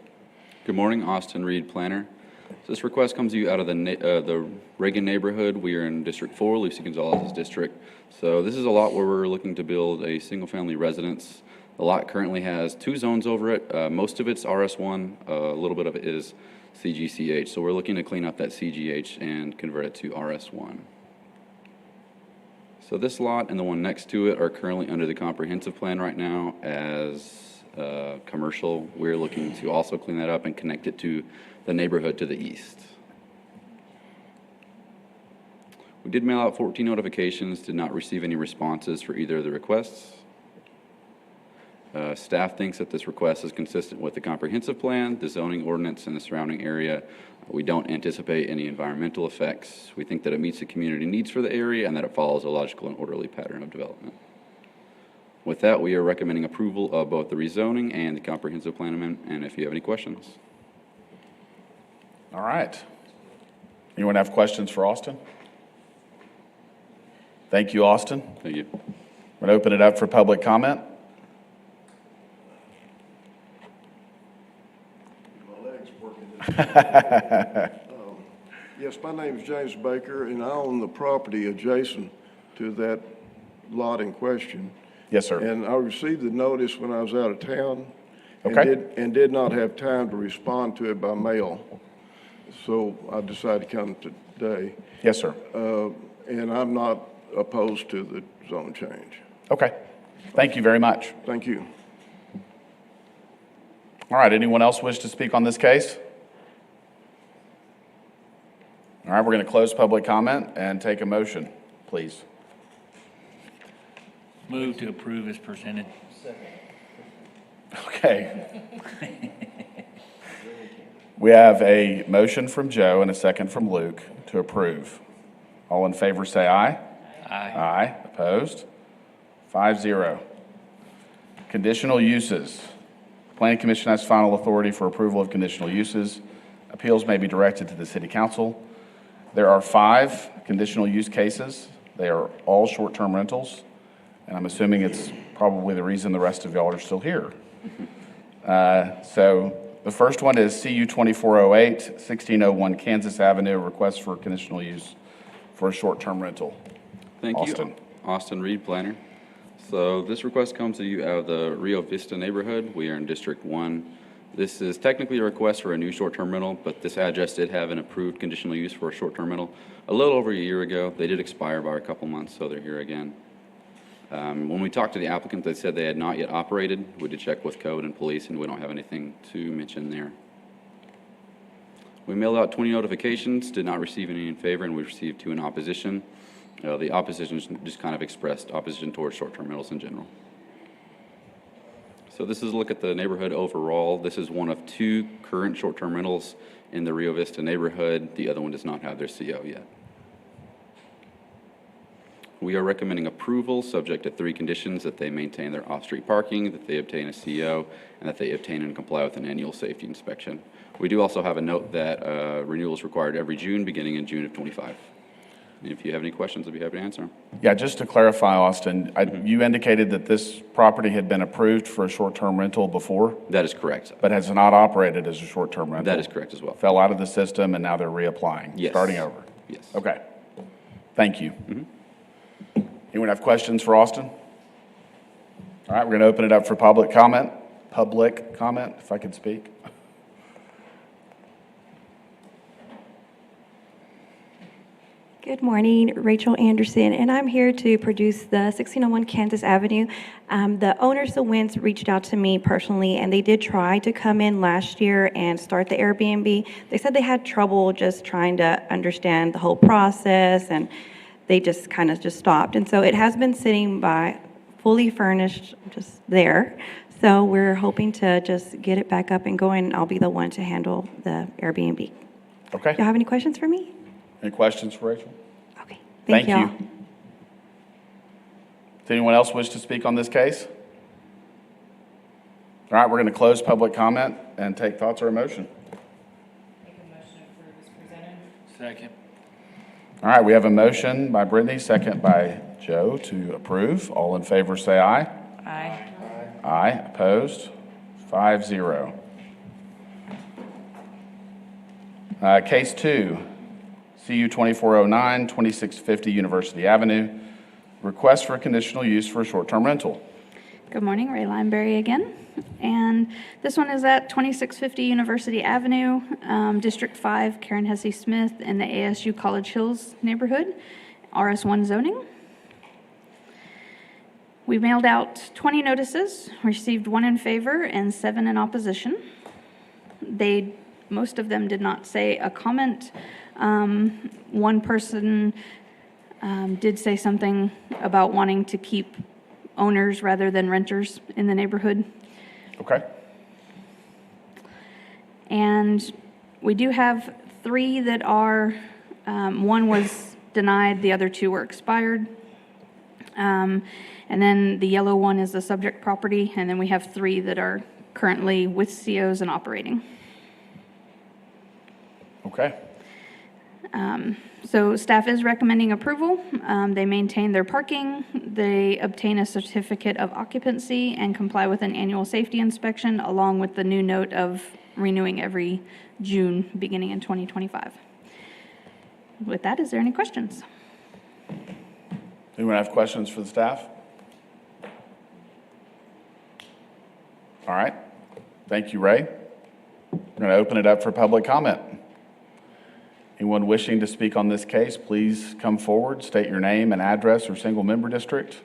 Good morning, Austin Reed, planner. So this request comes to you out of the Reagan neighborhood. We are in District 4, Lucy Gonzalez's district. So this is a lot where we're looking to build a single-family residence. The lot currently has 2 zones over it. Most of it's RS1, a little bit of it is CGCH. So we're looking to clean up that CGH and convert it to RS1. So this lot and the one next to it are currently under the comprehensive plan right now as commercial. We're looking to also clean that up and connect it to the neighborhood to the east. We did mail out 14 notifications, did not receive any responses for either of the requests. Staff thinks that this request is consistent with the comprehensive plan, the zoning ordinance, and the surrounding area. We don't anticipate any environmental effects. We think that it meets the community needs for the area and that it follows a logical and orderly pattern of development. With that, we are recommending approval of both the rezoning and the comprehensive plan amendment, and if you have any questions. All right. Anyone have questions for Austin? Thank you, Austin. Thank you. I'm going to open it up for public comment. My leg's working. Yes, my name is James Baker, and I own the property adjacent to that lot in question. Yes, sir. And I received the notice when I was out of town. Okay. And did not have time to respond to it by mail. So I decided to come day, Yes, sir. and I'm not opposed to the zone change. Okay. Thank you very much. Thank you. All right, anyone else wish to speak on this case? All right, we're going to close public comment and take a motion, please. Move to approve as presented. Okay. We have a motion from Joe and a second from Luke to approve. All in favor, say aye. Aye. Aye. Opposed? 5-0. Conditional uses. Planning Commission has final authority for approval of conditional uses. Appeals may be directed to the City Council. There are 5 conditional use cases. They are all short-term rentals, and I'm assuming it's probably the reason the rest of y'all are still here. So the first one is CU 2408, 1601 Kansas Avenue, request for conditional use for a short-term rental. Thank Austin. you. Austin Reed, planner. So this request comes to you out of the Rio Vista neighborhood. We are in District 1. This is technically a request for a new short-term rental, but this address did have an approved conditional use for a short-term rental a little over a year ago. They did expire by a couple months, so they're here again. When we talked to the applicant, they said they had not yet operated. We did check with code and police, and we don't have anything to mention there. We mailed out 20 notifications, did not receive any in favor, and we received 2 in opposition. The opposition just kind of expressed opposition towards short-term rentals in general. So this is a look at the neighborhood overall. This is one of 2 current short-term rentals in the Rio Vista neighborhood. The other one does not have their CO yet. We are recommending approval, subject to 3 conditions: that they maintain their off-street parking, that they obtain a CO, and that they obtain and comply with an annual safety inspection. We do also have a note that renewal is required every June, beginning in June of '25. If you have any questions, I'd be happy to answer them. Yeah, just to clarify, Austin, you indicated that this property had been approved for a short-term rental before, That is correct. but has not operated as a short-term rental. That is correct as well. Fell out of the system, and now they're reapplying, Yes. starting over. Yes. Okay. Thank you. Anyone have questions for Austin? All right, we're going to open it up for public comment, if I could speak. Good morning, Rachel Anderson, and I'm here to produce the 1601 Kansas Avenue. The owners of Winds reached out to me personally, and they did try to come in last year and start the Airbnb. They said they had trouble just trying to understand the whole process, and they just kind of just stopped. And so it has been sitting by fully furnished, just there. So we're hoping to just get it back up and going. I'll be the one to handle the Airbnb. Okay. Y'all have any questions for me? Any questions for Rachel? Okay, Thank y'all. you. Does anyone else wish to speak on this case? All right, we're going to close public comment and take thoughts or a motion. Make a motion to approve as presented. Second. All right, we have a motion by Brittany, second by Joe to approve. All in favor, say aye. Aye. Aye. Opposed? 5-0. Case 2, CU 2409, 2650 University Avenue. Request for a conditional use for a short-term rental. Good morning, Ray Lineberry again. And this one is at 2650 University Avenue, District 5, Karen Hesse Smith, in the ASU College Hills neighborhood, RS1 zoning. We mailed out 20 notices, received 1 in favor and 7 in opposition. Most of them did not say a comment. One person did say something about wanting to keep owners rather than renters in the neighborhood. Okay. And we do have 3 that are, 1 was denied, the other 2 were expired. And then the yellow one is the subject property, and then we have 3 that are currently with COs and operating. Okay. So staff is recommending approval. They maintain their parking, they obtain a certificate of occupancy and comply with an annual safety inspection, along with the new note of renewing every June, beginning in 2025. With that, is there any questions? Anyone have questions for the staff? All right. Thank you, Ray. We're going to open it up for public comment. Anyone wishing to speak on this case, please come forward, state your name and address or single member district.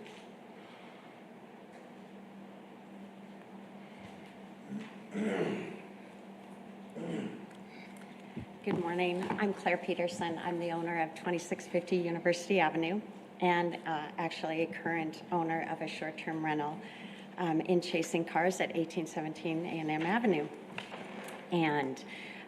Good morning. I'm Claire Peterson. I'm the owner of 2650 University Avenue and actually a current owner of a short-term rental in Chasing Cars at 1817 A&M Avenue. And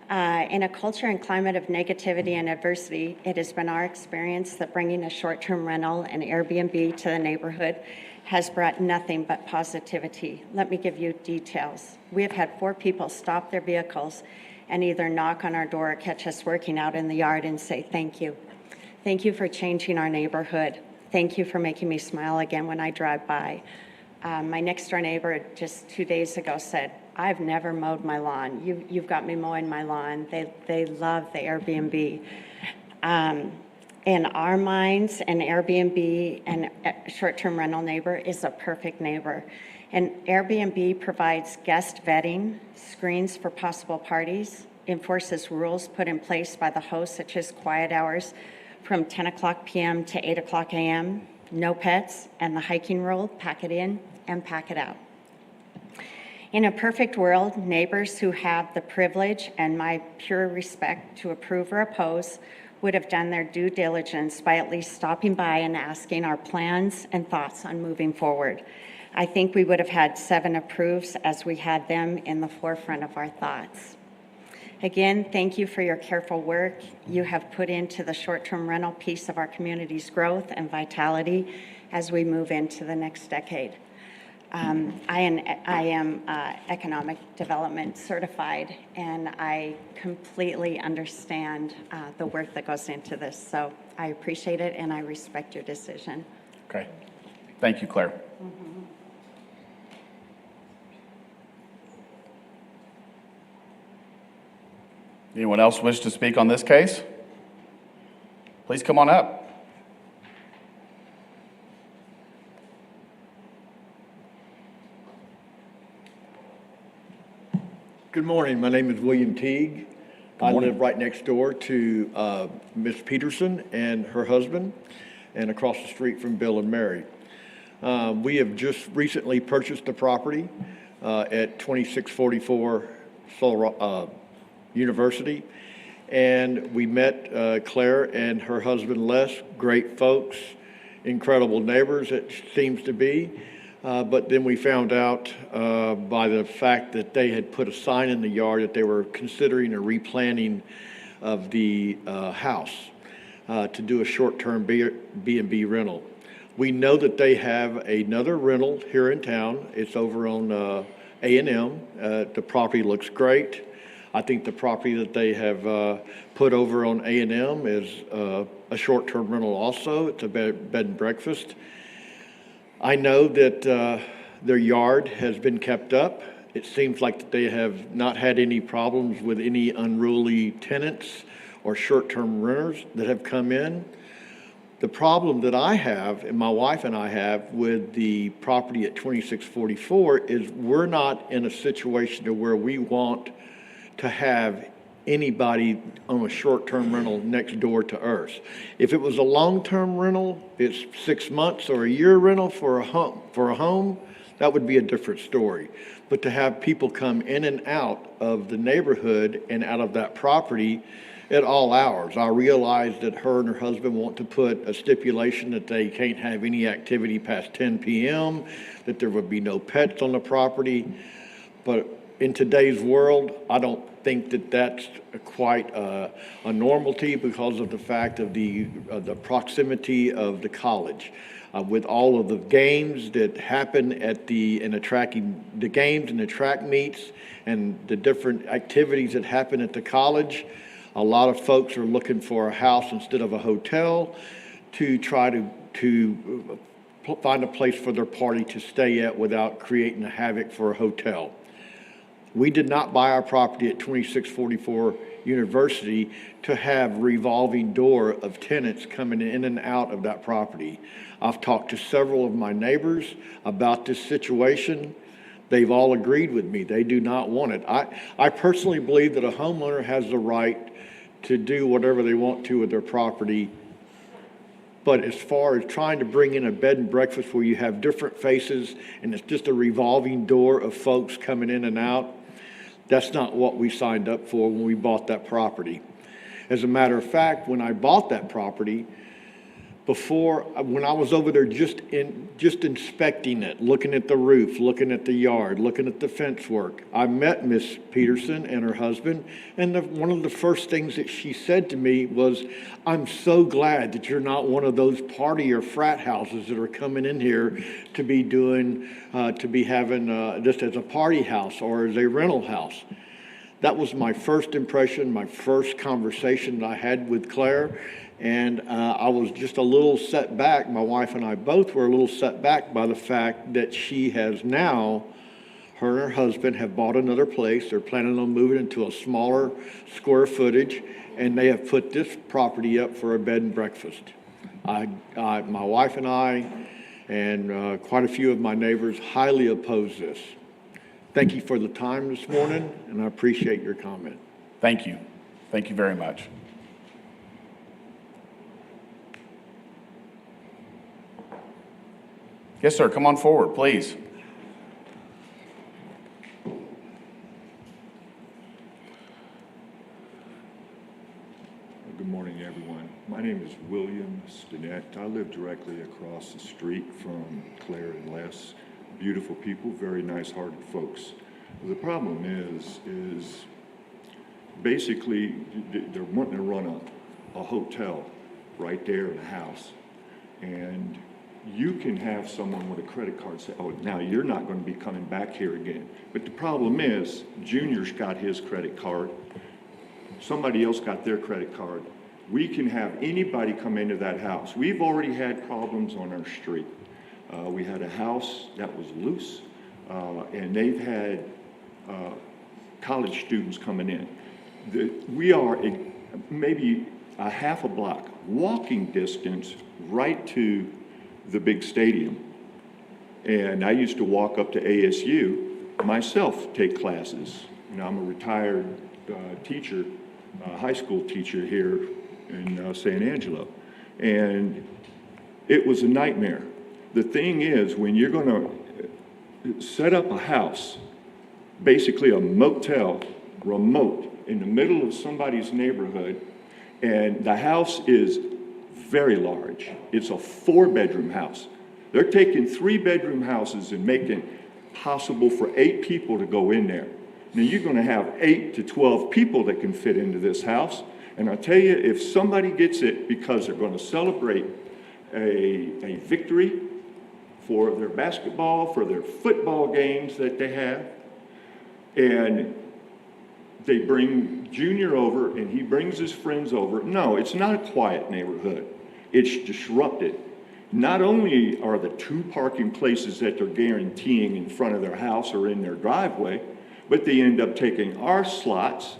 in a culture and climate of negativity and adversity, it has been our experience that bringing a short-term rental and Airbnb to the neighborhood has brought nothing but positivity. Let me give you details. We have had 4 people stop their vehicles and either knock on our door or catch us working out in the yard and say, thank you. Thank you for changing our neighborhood. Thank you for making me smile again when I drive by. My next door neighbor just 2 days ago said, I've never mowed my lawn. You've got me mowing my lawn. They love the Airbnb. In our minds, an Airbnb and short-term rental neighbor is a perfect neighbor. An Airbnb provides guest vetting, screens for possible parties, enforces rules put in place by the host, such as quiet hours from 10 o'clock p.m. to 8 o'clock a.m., no pets, and the hiking rule, pack it in and pack it out. In a perfect world, neighbors who have the privilege and my pure respect to approve or oppose would have done their due diligence by at least stopping by and asking our plans and thoughts on moving forward. I think we would have had 7 approves as we had them in the forefront of our thoughts. Again, thank you for your careful work you have put into the short-term rental piece of our community's growth and vitality as we move into the next decade. I am economic development certified, and I completely understand the work that goes into this. So I appreciate it, and I respect your decision. Okay. Thank you, Claire. Anyone else wish to speak on this case? Please come on up. Good morning. My name is William Teague. I live right next door to Miss Peterson and her husband, and across the street from Bill and Mary. We have just recently purchased the property at 2644 University, and we met Claire and her husband Les, great folks, incredible neighbors it seems to be. But then we found out by the fact that they had put a sign in the yard that they were considering a replanning of the house to do a short-term B&B rental. We know that they have another rental here in town. It's over on A&M. The property looks great. I think the property that they have put over on A&M is a short-term rental also. It's a bed and breakfast. I know that their yard has been kept up. It seems like that they have not had any problems with any unruly tenants or short-term renters that have come in. The problem that I have, and my wife and I have, with the property at 2644 is we're not in a situation to where we want to have anybody on a short-term rental next door to ours. If it was a long-term rental, it's 6 months or a year rental for a home, that would be a different story. But to have people come in and out of the neighborhood and out of that property at all hours. I realize that her and her husband want to put a stipulation that they can't have any activity past 10 p.m., that there would be no pets on the property. But in today's world, I don't think that that's quite a normality because of the fact of the proximity of the college. With all of the games that happen at the games and the track meets and the different activities that happen at the college, a lot of folks are looking for a house instead of a hotel to try to find a place for their party to stay at without creating a havoc for a hotel. We did not buy our property at 2644 University to have revolving door of tenants coming in and out of that property. I've talked to several of my neighbors about this situation. They've all agreed with me. They do not want it. I personally believe that a homeowner has the right to do whatever they want to with their property. But as far as trying to bring in a bed and breakfast where you have different faces and it's just a revolving door of folks coming in and out, that's not what we signed up for when we bought that property. As a matter of fact, when I bought that property, when I was over there just inspecting it, looking at the roof, looking at the yard, looking at the fence work, I met Miss Peterson and her husband, and one of the first things that she said to me was, "I'm so glad that you're not one of those party or frat houses that are coming in here to be having this as a party house or as a rental house." That was my first impression, my first conversation that I had with Claire. And I was just a little set back. My wife and I both were a little set back by the fact that she has now, her and her husband have bought another place. They're planning on moving into a smaller square footage, and they have put this property up for a bed and breakfast. My wife and I and quite a few of my neighbors highly oppose this. Thank you for the time this morning, and I appreciate your comment. Thank you. Thank you very much. Yes, sir. Come on forward, please. Good morning, everyone. My name is William Stinnett. I live directly across the street from Claire and Les. Beautiful people, very nice-hearted folks. The problem is basically they're wanting to run a hotel right there in the house, and you can have someone with a credit card say, "Oh, now you're not going to be coming back here again." But the problem is, Junior's got his credit card. Somebody else got their credit card. We can have anybody come into that house. We've already had problems on our street. We had a house that was loose, and they've had college students coming in. We are maybe a half a block, walking distance, right to the big stadium. And I used to walk up to ASU myself, take classes. You know, I'm a retired teacher, high school teacher here in San Angelo. And it was a nightmare. The thing is, when you're going to set up a house, basically a motel, remote, in the middle of somebody's neighborhood, and the house is very large. It's a 4-bedroom house. They're taking 3-bedroom houses and making possible for 8 people to go in there. Now you're going to have 8 to 12 people that can fit into this house. And I'll tell you, if somebody gets it because they're going to celebrate a victory for their basketball, for their football games that they have, and they bring Junior over and he brings his friends over. No, it's not a quiet neighborhood. It's disrupted. Not only are the 2 parking places that they're guaranteeing in front of their house or in their driveway, but they end up taking our slots.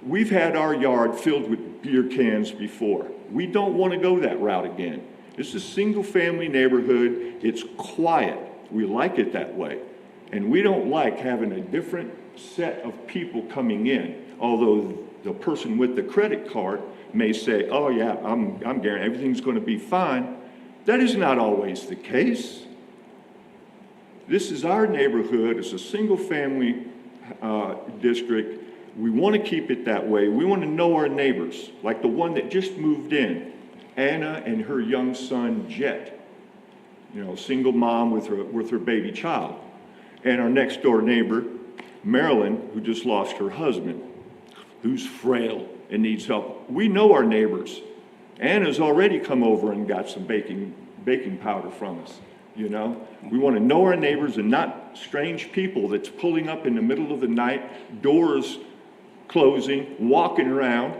We've had our yard filled with beer cans before. We don't want to go that route again. It's a single-family neighborhood. It's quiet. We like it that way. And we don't like having a different set of people coming in, although the person with the credit card may say, "Oh yeah, I'm guaranteed everything's going to be fine." That is not always the case. This is our neighborhood. It's a single-family district. We want to keep it that way. We want to know our neighbors, like the one that just moved in, Anna and her young son, Jet. You know, single mom with her baby child. And our next door neighbor, Marilyn, who just lost her husband, who's frail and needs help. We know our neighbors. Anna's already come over and got some baking powder from us, you know? We want to know our neighbors and not strange people that's pulling up in the middle of the night, doors closing, walking around,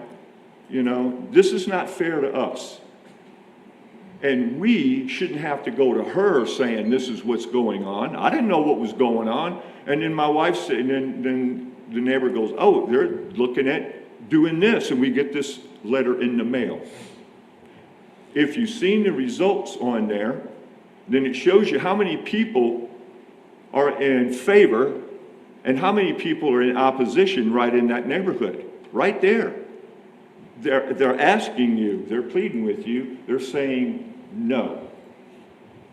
you know? This is not fair to us. And we shouldn't have to go to her saying this is what's going on. I didn't know what was going on. And then my wife said, and then the neighbor goes, "Oh, they're looking at doing this," and we get this letter in the mail. If you've seen the results on there, then it shows you how many people are in favor and how many people are in opposition right in that neighborhood, right there. they're asking you, they're pleading with you, they're saying no.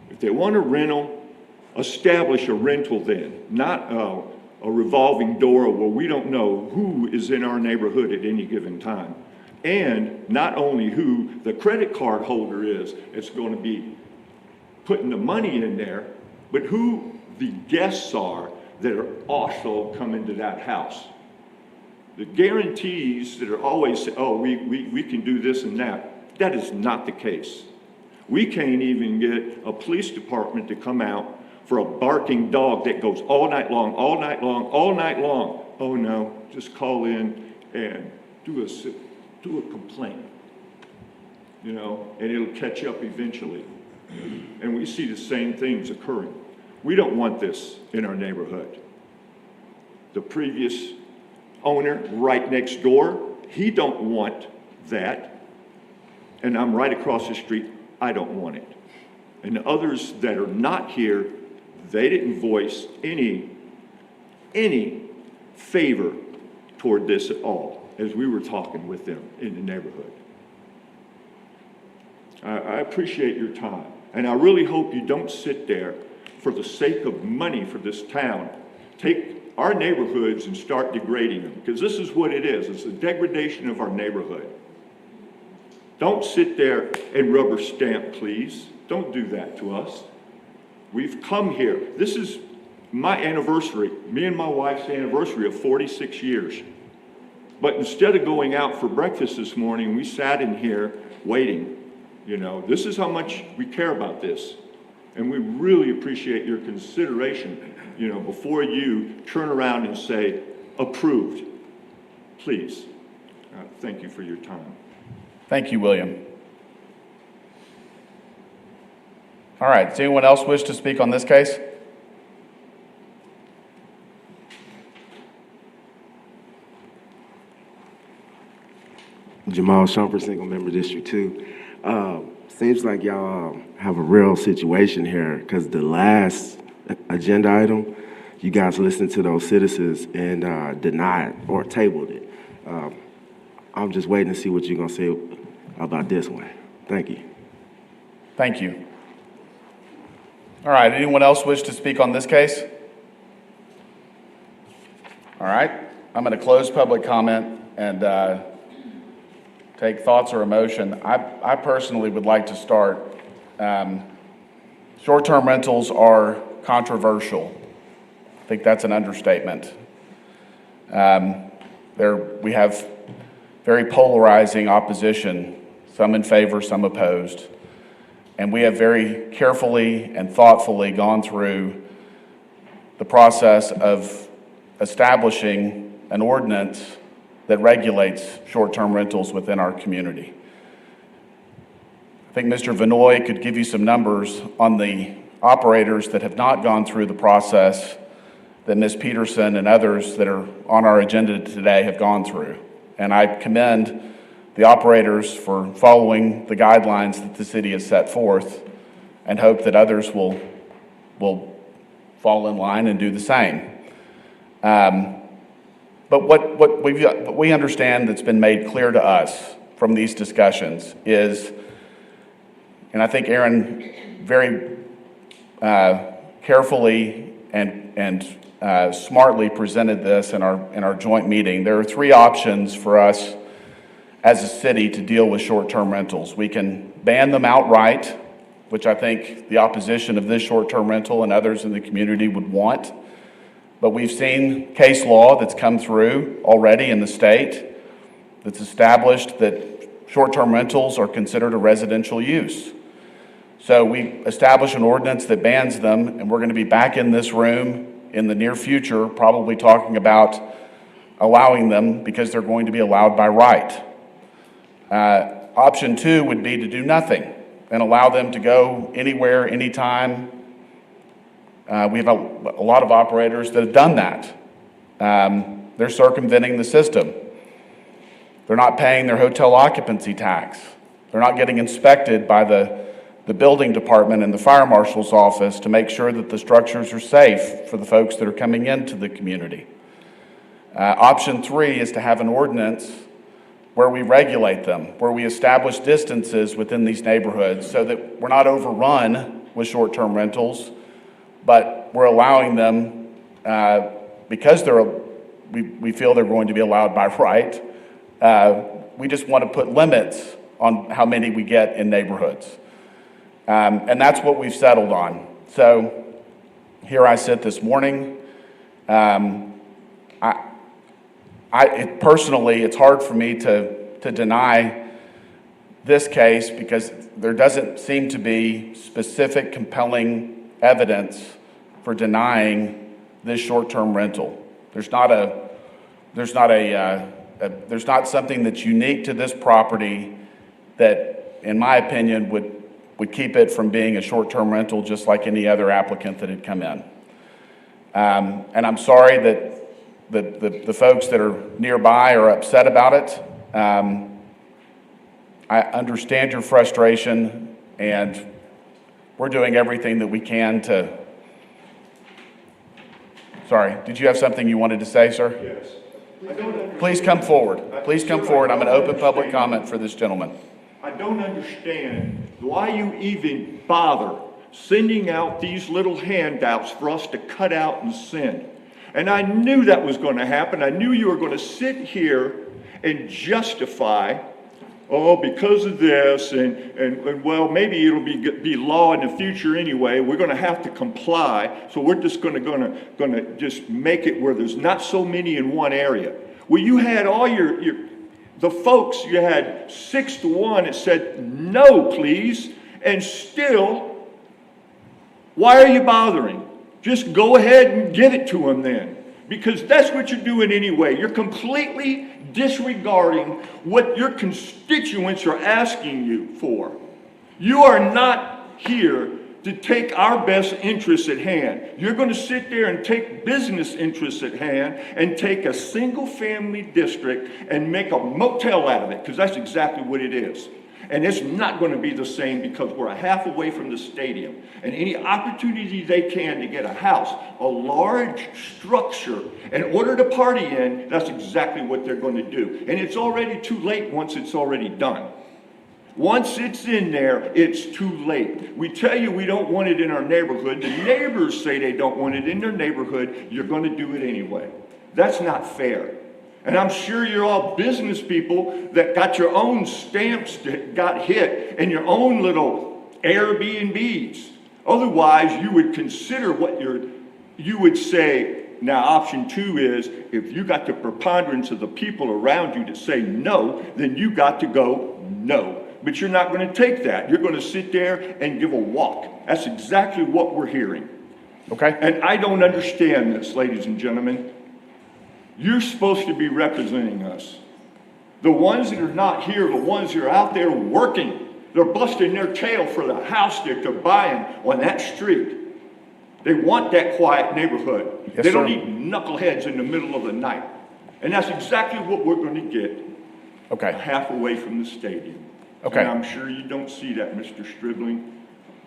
If they want a rental, establish a rental then, not a revolving door where we don't know who is in our neighborhood at any given time. And not only who the credit card holder is, it's going to be putting the money in there, but who the guests are that are also coming to that house. The guarantees that are always, oh, we can do this and that is not the case. We can't even get a police department to come out for a barking dog that goes all night long, all night long, all night long. Oh no, just call in and do a complaint, you know, and it'll catch up eventually. And we see the same things occurring. We don't want this in our neighborhood. The previous owner right next door, he don't want that. And I'm right across the street, I don't want it. And the others that are not here, they didn't voice any favor toward this at all as we were talking with them in the neighborhood. I appreciate your time. And I really hope you don't sit there for the sake of money for this town. Take our neighborhoods and start degrading them, because this is what it is. It's a degradation of our neighborhood. Don't sit there and rubber stamp, please. Don't do that to us. We've come here. This is my anniversary, me and my wife's anniversary of 46 years. But instead of going out for breakfast this morning, we sat in here waiting. You know, this is how much we care about this. And we really appreciate your consideration, you know, before you turn around and say, approved. Please. Thank you for your time. Thank you, William. All right, does anyone else wish to speak on this case? Jamal Shumpert, single member District 2. Seems like y'all have a real situation here, because the last agenda item, you guys listened to those citizens and denied or tabled it. I'm just waiting to see what you're going to say about this one. Thank you. Thank you. All right, anyone else wish to speak on this case? All right, I'm going to close public comment and take thoughts or emotion. I personally would like to start. Short-term rentals are controversial. I think that's an understatement. We have very polarizing opposition, some in favor, some opposed. And we have very carefully and thoughtfully gone through the process of establishing an ordinance that regulates short-term rentals within our community. I think Mr. Vinoy could give you some numbers on the operators that have not gone through the process that Ms. Peterson and others that are on our agenda today have gone through. And I commend the operators for following the guidelines that the city has set forth and hope that others will fall in line and do the same. But what we understand that's been made clear to us from these discussions is, and I think Aaron very carefully and smartly presented this in our joint meeting. There are three options for us as a city to deal with short-term rentals. We can ban them outright, which I think the opposition of this short-term rental and others in the community would want. But we've seen case law that's come through already in the state that's established that short-term rentals are considered a residential use. So we establish an ordinance that bans them, and we're going to be back in this room in the near future, probably talking about allowing them because they're going to be allowed by right. Option two would be to do nothing and allow them to go anywhere, anytime. We have a lot of operators that have done that. They're circumventing the system. They're not paying their hotel occupancy tax. They're not getting inspected by the building department and the fire marshal's office to make sure that the structures are safe for the folks that are coming into the community. Option three is to have an ordinance where we regulate them, where we establish distances within these neighborhoods so that we're not overrun with short-term rentals, but we're allowing them, because we feel they're going to be allowed by right. We just want to put limits on how many we get in neighborhoods. And that's what we've settled on. So here I sit this morning. Personally, it's hard for me to deny this case because there doesn't seem to be specific, compelling evidence for denying this short-term rental. There's not something that's unique to this property that, in my opinion, would keep it from being a short-term rental just like any other applicant that had come in. And I'm sorry that the folks that are nearby are upset about it. I understand your frustration, and we're doing everything that we can to... Sorry, did you have something you wanted to say, sir? Yes. Please come forward. Please come forward. I'm going to open public comment for this gentleman. I don't understand why you even bother sending out these little handouts for us to cut out and send. And I knew that was going to happen. I knew you were going to sit here and justify, oh, because of this, and well, maybe it'll be law in the future anyway. We're going to have to comply, so we're just going to just make it where there's not so many in one area. Well, you had all the folks, you had 6-1 that said no, please, and still, why are you bothering? Just go ahead and give it to them then, because that's what you're doing anyway. You're completely disregarding what your constituents are asking you for. You are not here to take our best interests at hand. You're going to sit there and take business interests at hand and take a single family district and make a motel out of it, because that's exactly what it is. And it's not going to be the same because we're a half away from the stadium. And any opportunity they can to get a house, a large structure, in order to party in, that's exactly what they're going to do. And it's already too late once it's already done. Once it's in there, it's too late. We tell you we don't want it in our neighborhood. The neighbors say they don't want it in their neighborhood. You're going to do it anyway. That's not fair. And I'm sure you're all business people that got your own stamps that got hit and your own little Airbnbs. Otherwise, you would consider what you would say. Now, option 2 is if you got the preponderance of the people around you to say no, then you got to go no. But you're not going to take that. You're going to sit there and give a walk. That's exactly what we're hearing. Okay. And I don't understand this, ladies and gentlemen. You're supposed to be representing us. The ones that are not here, the ones that are out there working, they're busting their tail for the house that they're buying on that street. They want that quiet neighborhood. Yes, they don't sir. need knuckleheads in the middle of the night. And that's exactly what we're going to get. Okay. Half away from the stadium. Okay. And I'm sure you don't see that, Mr. Stribling,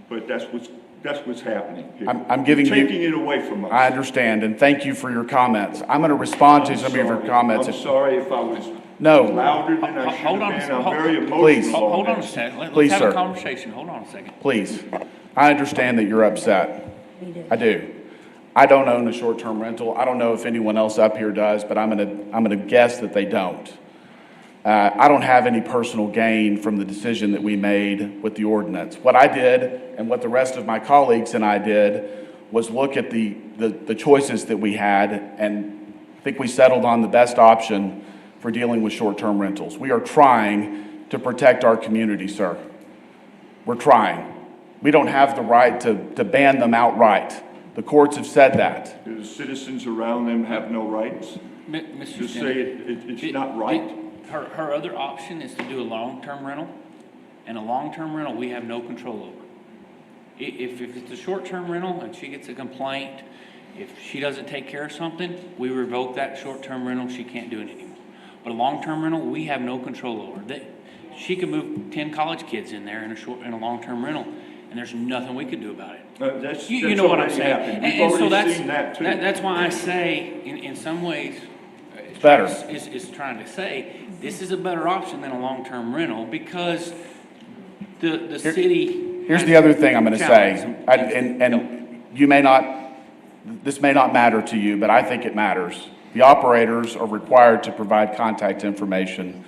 but that's what's happening here. I'm giving You're you... taking it away from us. I understand, and thank you for your comments. I'm going to respond to some of your comments. I'm sorry if I was No. louder than I should Hold on, have been. I'm hold- very emotional. Please. Hold on a this. second. Please, Let's have sir. a conversation. Hold on a second. Please. I understand that you're upset. I do. I don't own a short-term rental. I don't know if anyone else up here does, but I'm going to guess that they don't. I don't have any personal gain from the decision that we made with the ordinance. What I did, and what the rest of my colleagues and I did, was look at the choices that we had, and I think we settled on the best option for dealing with short-term rentals. We are trying to protect our community, sir. We're trying. We don't have the right to ban them outright. The courts have said that. Do the citizens around them have no rights? Mr. Just Stennett, say it's not right? Her other option is to do a long-term rental, and a long-term rental we have no control over. If it's a short-term rental and she gets a complaint, if she doesn't take care of something, we revoke that short-term rental, she can't do it anymore. But a long-term rental, we have no control over. She could move 10 college kids in there in a long-term rental, and there's nothing we could do about it. You know what I'm saying? We've And so already seen that too. that's why I say, in some ways, Better. is trying to say, this is a better option than a long-term rental because the city. Here's has the other thing I'm gonna say, challenges. and you may not, this may not matter to you, but I think it matters. The operators are required to provide contact information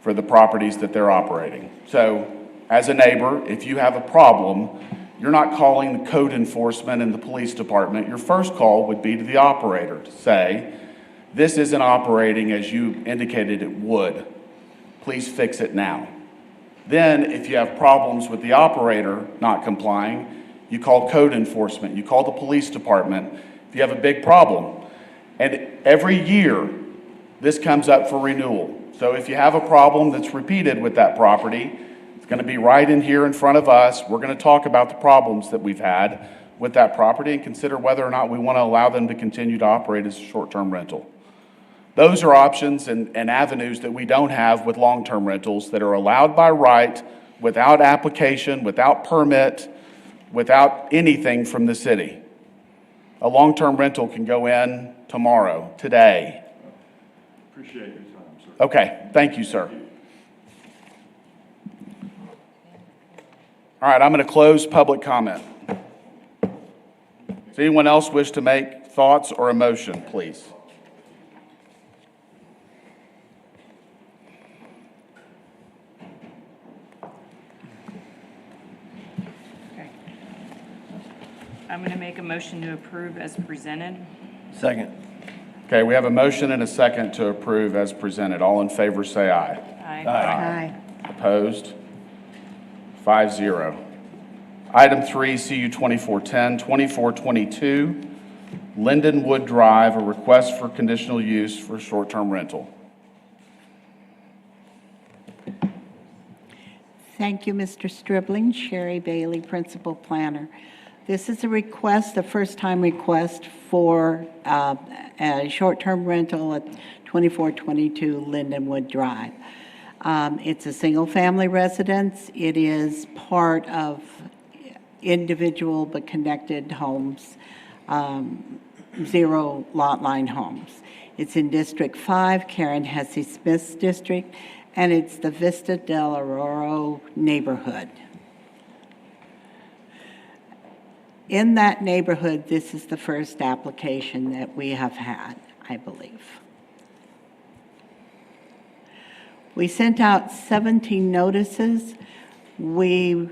for the properties that they're operating. So, as a neighbor, if you have a problem, you're not calling the code enforcement and the police department. Your first call would be to the operator to say, this isn't operating as you indicated it would. Please fix it now. Then, if you have problems with the operator not complying, you call code enforcement, you call the police department if you have a big problem. And every year, this comes up for renewal. So if you have a problem that's repeated with that property, it's going to be right in here in front of us. We're going to talk about the problems that we've had with that property and consider whether or not we want to allow them to continue to operate as a short-term rental. Those are options and avenues that we don't have with long-term rentals that are allowed by right, without application, without permit, without anything from the city. A long-term rental can go in tomorrow, today. Appreciate your time, sir. Okay, thank you, sir. All right, I'm going to close public comment. Does anyone else wish to make thoughts or a motion, please? I'm going to make a motion to approve as presented. Second. Okay, we have a motion and a second to approve as presented. All in favor, say aye. Aye. Opposed? 5-0. Item 3, CU 2410, 2422, Lindenwood Drive, a request for conditional use for short-term rental. Thank you, Mr. Stribling. Sherry Bailey, Principal Planner. This is a request, a first-time request for a short-term rental at 2422 Lindenwood Drive. It's a single-family residence. It is part of individual but connected homes, zero lot line homes. It's in District 5, Karen Hesse Smith's district, and it's the Vista del Aurora neighborhood. In that neighborhood, this is the first application that we have had, I believe. We sent out 17 notices. We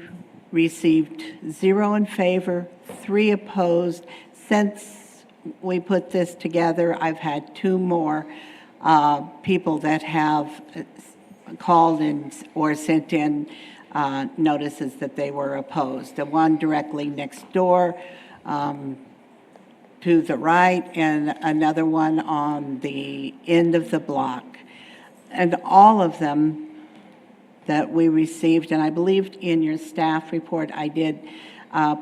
received 0 in favor, 3 opposed. Since we put this together, I've had 2 more people that have called in or sent in notices that they were opposed. The one directly next door to the right, and another one on the end of the block. And all of them that we received, and I believed in your staff report, I did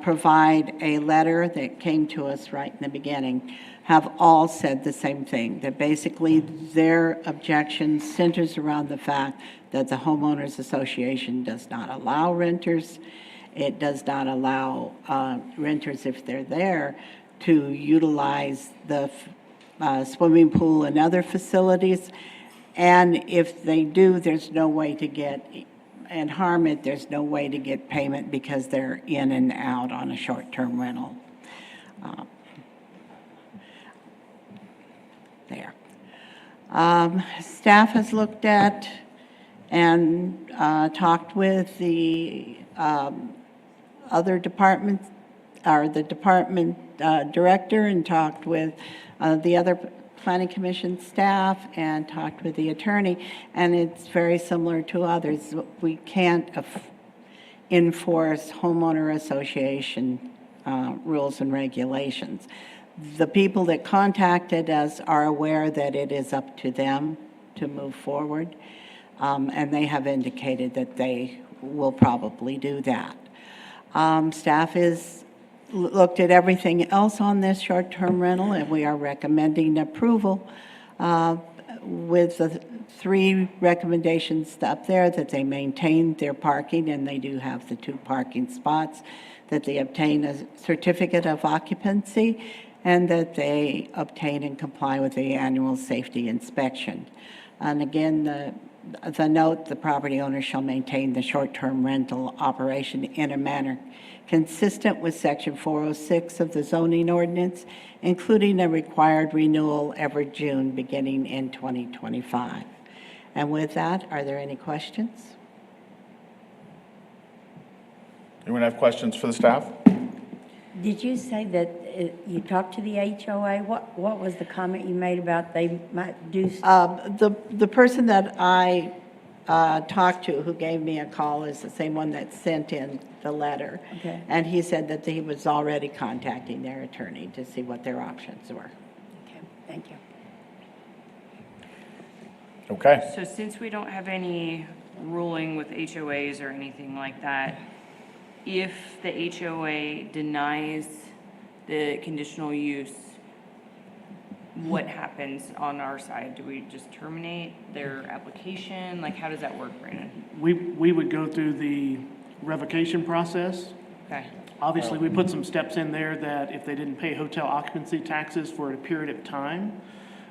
provide a letter that came to us right in the beginning, have all said the same thing, that basically their objection centers around the fact that the homeowners association does not allow renters. It does not allow renters, if they're there, to utilize the swimming pool and other facilities. And if they do, there's no way to get, and harm it, there's no way to get payment because they're in and out on a short-term rental. There. Staff has looked at and talked with the other departments, or the department director, and talked with the other planning commission staff, and talked with the attorney, and it's very similar to others. We can't enforce homeowner association rules and regulations. The people that contacted us are aware that it is up to them to move forward, and they have indicated that they will probably do that. Staff has looked at everything else on this short-term rental, and we are recommending approval with the 3 recommendations up there, that they maintain their parking, and they do have the 2 parking spots, that they obtain a certificate of occupancy, and that they obtain and comply with the annual safety inspection. And again, the note, the property owner shall maintain the short-term rental operation in a manner consistent with Section 406 of the zoning ordinance, including a required renewal every June beginning in 2025. And with that, are there any questions? Anyone have questions for the staff? Did you say that you talked to the HOA? What was the comment you made about they might do? The person that I talked to who gave me a call is the same one that sent in the letter. Okay. And he said that he was already contacting their attorney to see what their options were. Okay, thank you. Okay. So since we don't have any ruling with HOAs or anything like that, if the HOA denies the conditional use, what happens on our side? Do we just terminate their application? Like, how does that work, Brandon? We would go through the revocation process. Okay. Obviously, we put some steps in there that if they didn't pay hotel occupancy taxes for a period of time,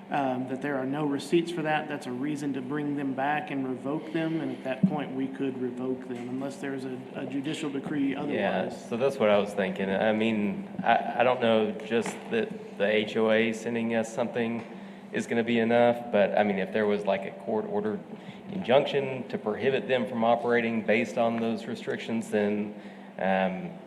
that there are no receipts for that. That's a reason to bring them back and revoke them, and at that point, we could revoke them unless there's a judicial decree otherwise. Yeah, so that's what I was thinking. I mean, I don't know just that the HOA sending us something is going to be enough, but I mean, if there was like a court-ordered injunction to prohibit them from operating based on those restrictions, then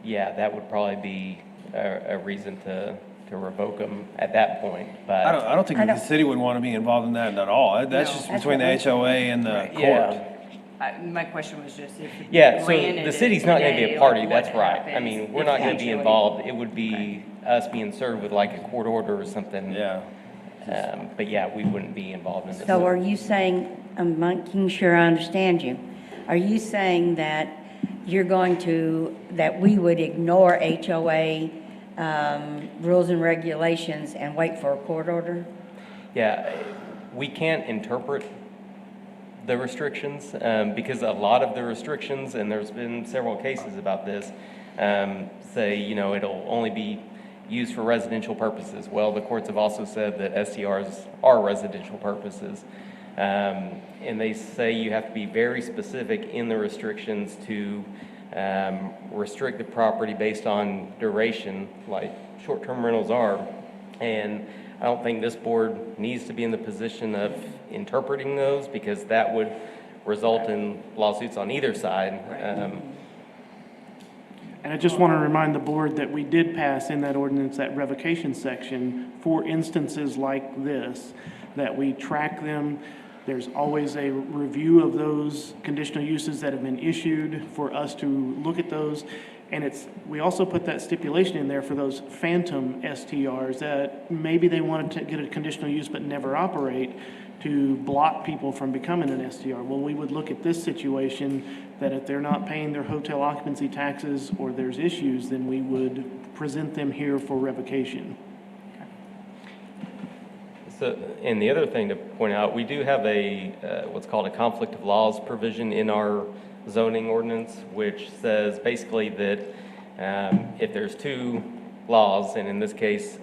yeah, that would probably be a reason to revoke them at that point. But I don't think the city would want to be involved in that at all. That's just between the HOA and the court. Yeah. My question was just if. Yeah, so granted the it city's not going to be today, a party, like, that's what right. I happens mean, we're if not the going to be HOA involved. It would be us being served with like a court order or something. Yeah. But yeah, we wouldn't be involved in this. So are you saying, I'm making sure I understand you, are you saying that you're going to, that we would ignore HOA rules and regulations and wait for a court order? Yeah, we can't interpret the restrictions because a lot of the restrictions, and there's been several cases about this, say, you know, it'll only be used for residential purposes. Well, the courts have also said that STRs are residential purposes. And they say you have to be very specific in the restrictions to restrict the property based on duration, like short-term rentals are. And I don't think this board needs to be in the position of interpreting those because that would result in lawsuits on either side. And I just want to remind the board that we did pass in that ordinance, that revocation section, for instances like this, that we track them. There's always a review of those conditional uses that have been issued for us to look at those. And we also put that stipulation in there for those phantom STRs that maybe they wanted to get a conditional use but never operate to block people from becoming an STR. Well, we would look at this situation that if they're not paying their hotel occupancy taxes or there's issues, then we would present them here for revocation. So, and the other thing to point out, we do have a what's called a conflict of laws provision in our zoning ordinance, which says basically that if there's two laws, and in this case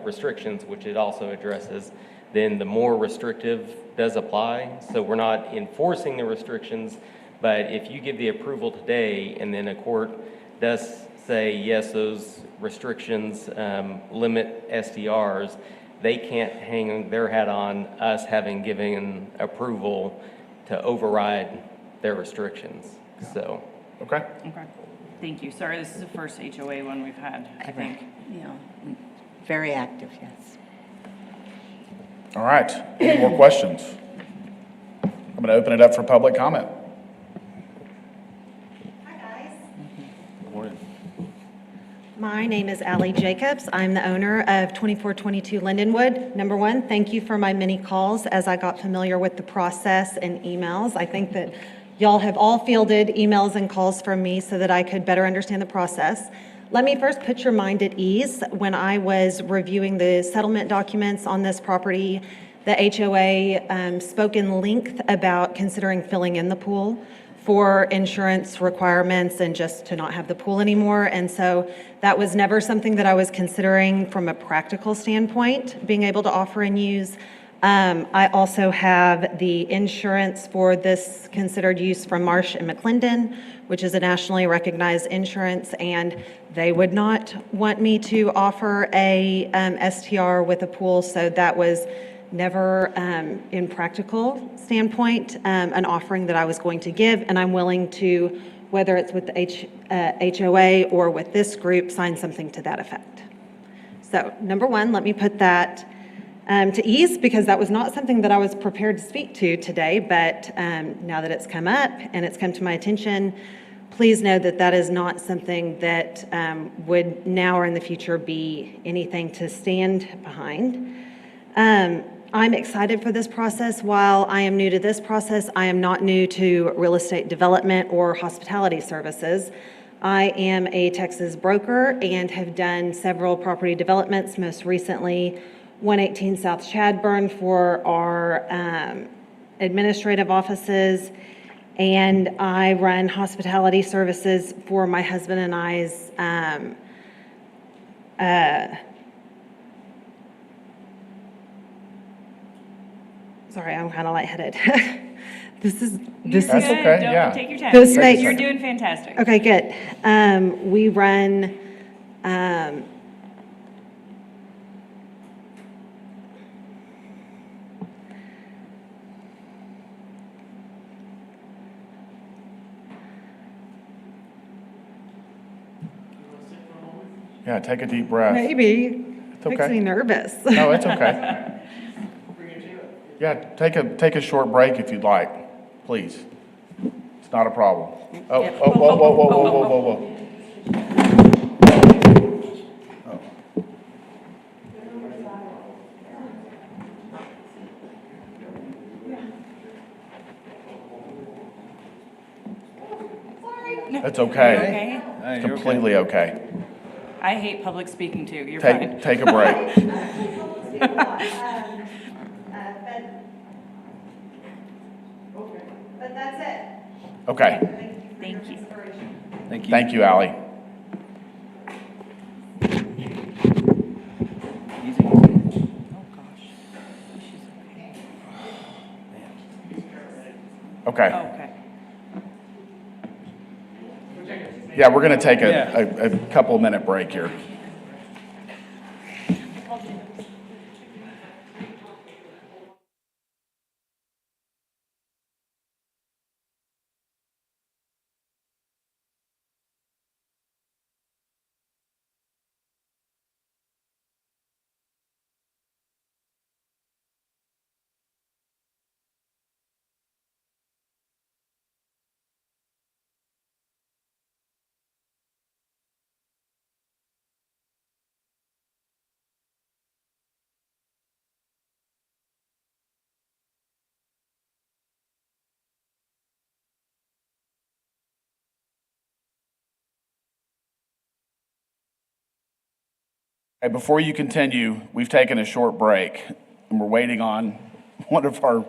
restrictions, which it also addresses, then the more restrictive does apply. So we're not enforcing the restrictions, but if you give the approval today and then a court does say, yes, those restrictions limit STRs, they can't hang their hat on us having given approval to override their restrictions, so. Okay. Okay. Thank you. Sorry, this is the first HOA one we've had, I think. Yeah, very active, yes. All right. Any more questions? I'm going to open it up for public comment. Good morning. My name is Allie Jacobs. I'm the owner of 2422 Lindenwood. Number one, thank you for my many calls as I got familiar with the process and emails. I think that y'all have all fielded emails and calls from me so that I could better understand the process. Let me first put your mind at ease. When I was reviewing the settlement documents on this property, the HOA spoke in length about considering filling in the pool for insurance requirements and just to not have the pool anymore. And so that was never something that I was considering from a practical standpoint, being able to offer and use. I also have the insurance for this considered use from Marsh and McClendon, which is a nationally recognized insurance, and they would not want me to offer a STR with a pool, so that was never, in practical standpoint, an offering that I was going to give, and I'm willing to, whether it's with the HOA or with this group, sign something to that effect. So, number one, let me put that to ease, because that was not something that I was prepared to speak to today, but now that it's come up and it's come to my attention, please know that that is not something that would now or in the future be anything to stand behind. I'm excited for this process. While I am new to this process, I am not new to real estate development or hospitality services. I am a Texas broker and have done several property developments, most recently 118 South Chadburn for our administrative offices, and I run hospitality services for my husband and I's sorry, I'm kind of lightheaded. This is That's okay, yeah. Take your time. This makes- You're doing fantastic. Okay, good. We run Yeah, take a deep breath. maybe. It's Makes okay. me nervous. No, it's okay. Yeah, take a short break if you'd like, please. It's not a problem. Oh, Yep. whoa, whoa, whoa, whoa, whoa, whoa, whoa, whoa. It's okay. Okay. It's completely okay. I hate public speaking too. You're fine. Take a break. But that's it. Okay. Thank you. Thank you. Thank you, Ally. Easy. Okay. Okay. Yeah, we're going to take Yeah. a couple minute break here. Hey, before you continue, we've taken a short break, and we're waiting on one of our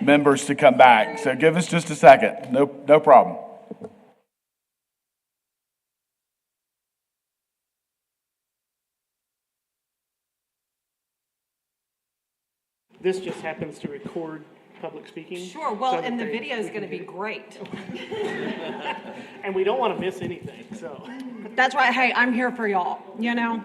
members to come back. So give us just a second. No problem. This just happens to record public speaking. Sure, so well, that and the they- video is we going to can be get great. it. And we don't want to miss anything, so. That's right. Hey, I'm here for y'all, you know?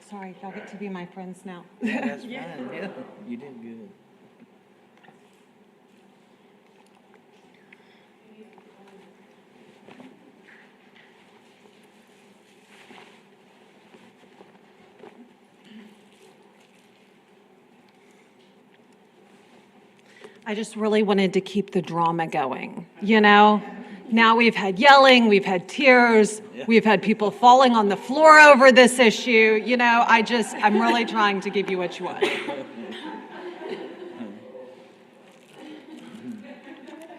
Sorry, y'all get to be my friends now. Yeah, that's fine. Yeah, you did good. I just really wanted to keep the drama going, you know? Now we've had yelling, we've had tears, we've had people falling on the floor over this issue, you know? I'm really trying to give you what you want.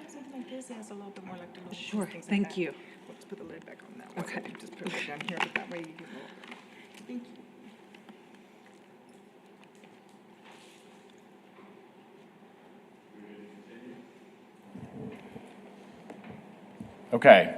Something like this has a little bit more like the little Sure, things like thank that. you. Let's put the lid back on that one. Okay. You just put it down here, but that way you get more. Thank you. Okay,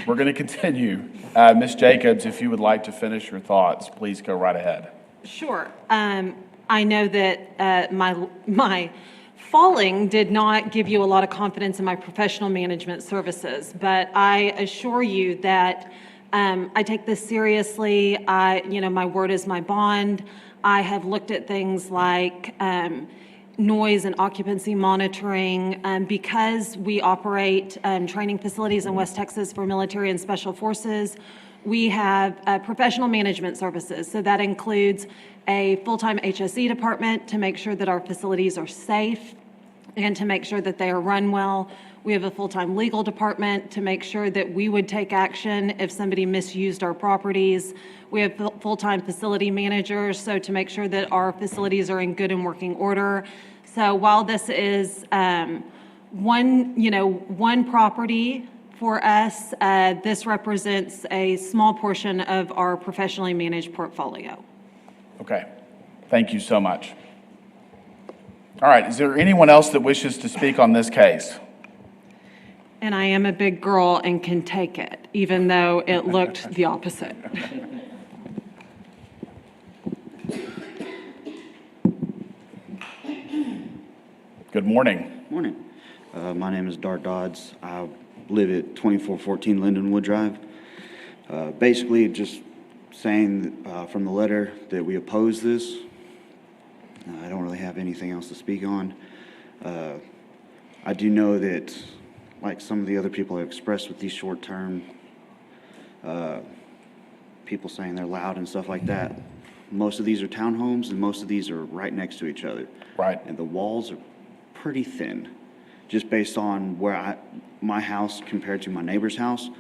we're going to continue. Ms. Jacobs, if you would like to finish your thoughts, please go right ahead. Sure. I know that my falling did not give you a lot of confidence in my professional management services, but I assure you that I take this seriously. My word is my bond. I have looked at things like noise and occupancy monitoring. Because we operate training facilities in West Texas for military and special forces, we have professional management services. So that includes a full-time HSE department to make sure that our facilities are safe and to make sure that they are run well. We have a full-time legal department to make sure that we would take action if somebody misused our properties. We have full-time facility managers, so to make sure that our facilities are in good and working order. So while this is one property for us, this represents a small portion of our professionally managed portfolio. Okay, thank you so much. All right, is there anyone else that wishes to speak on this case? And I am a big girl and can take it, even though it looked the opposite. Good morning. Morning. My name is Dart Dodds. I live at 2414 Lindenwood Drive. Basically, just saying from the letter that we oppose this. I don't really have anything else to speak on. I do know that, like some of the other people have expressed with these short-term, people saying they're loud and stuff like that, most of these are townhomes and most of these are right next to each other. Right. And the walls are pretty thin. Just based on where my house compared to my neighbor's house,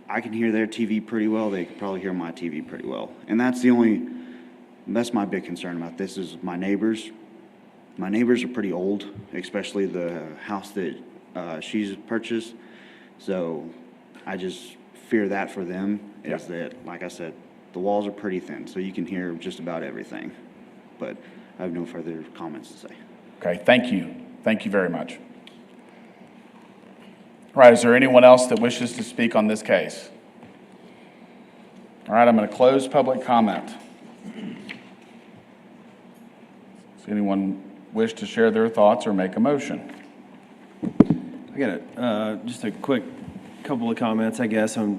I can hear their TV pretty well. They can probably hear my TV pretty well. And that's my big concern about this is my neighbors. My neighbors are pretty old, especially the house that she's purchased. So I just fear that for them is that, like I said, the walls are pretty thin, so you can hear just about everything. But I have no further comments to say. Okay, thank you. Thank you very much. All right, is there anyone else that wishes to speak on this case? All right, I'm going to close public comment. Does anyone wish to share their thoughts or make a motion? I got just a quick couple of comments, I guess, on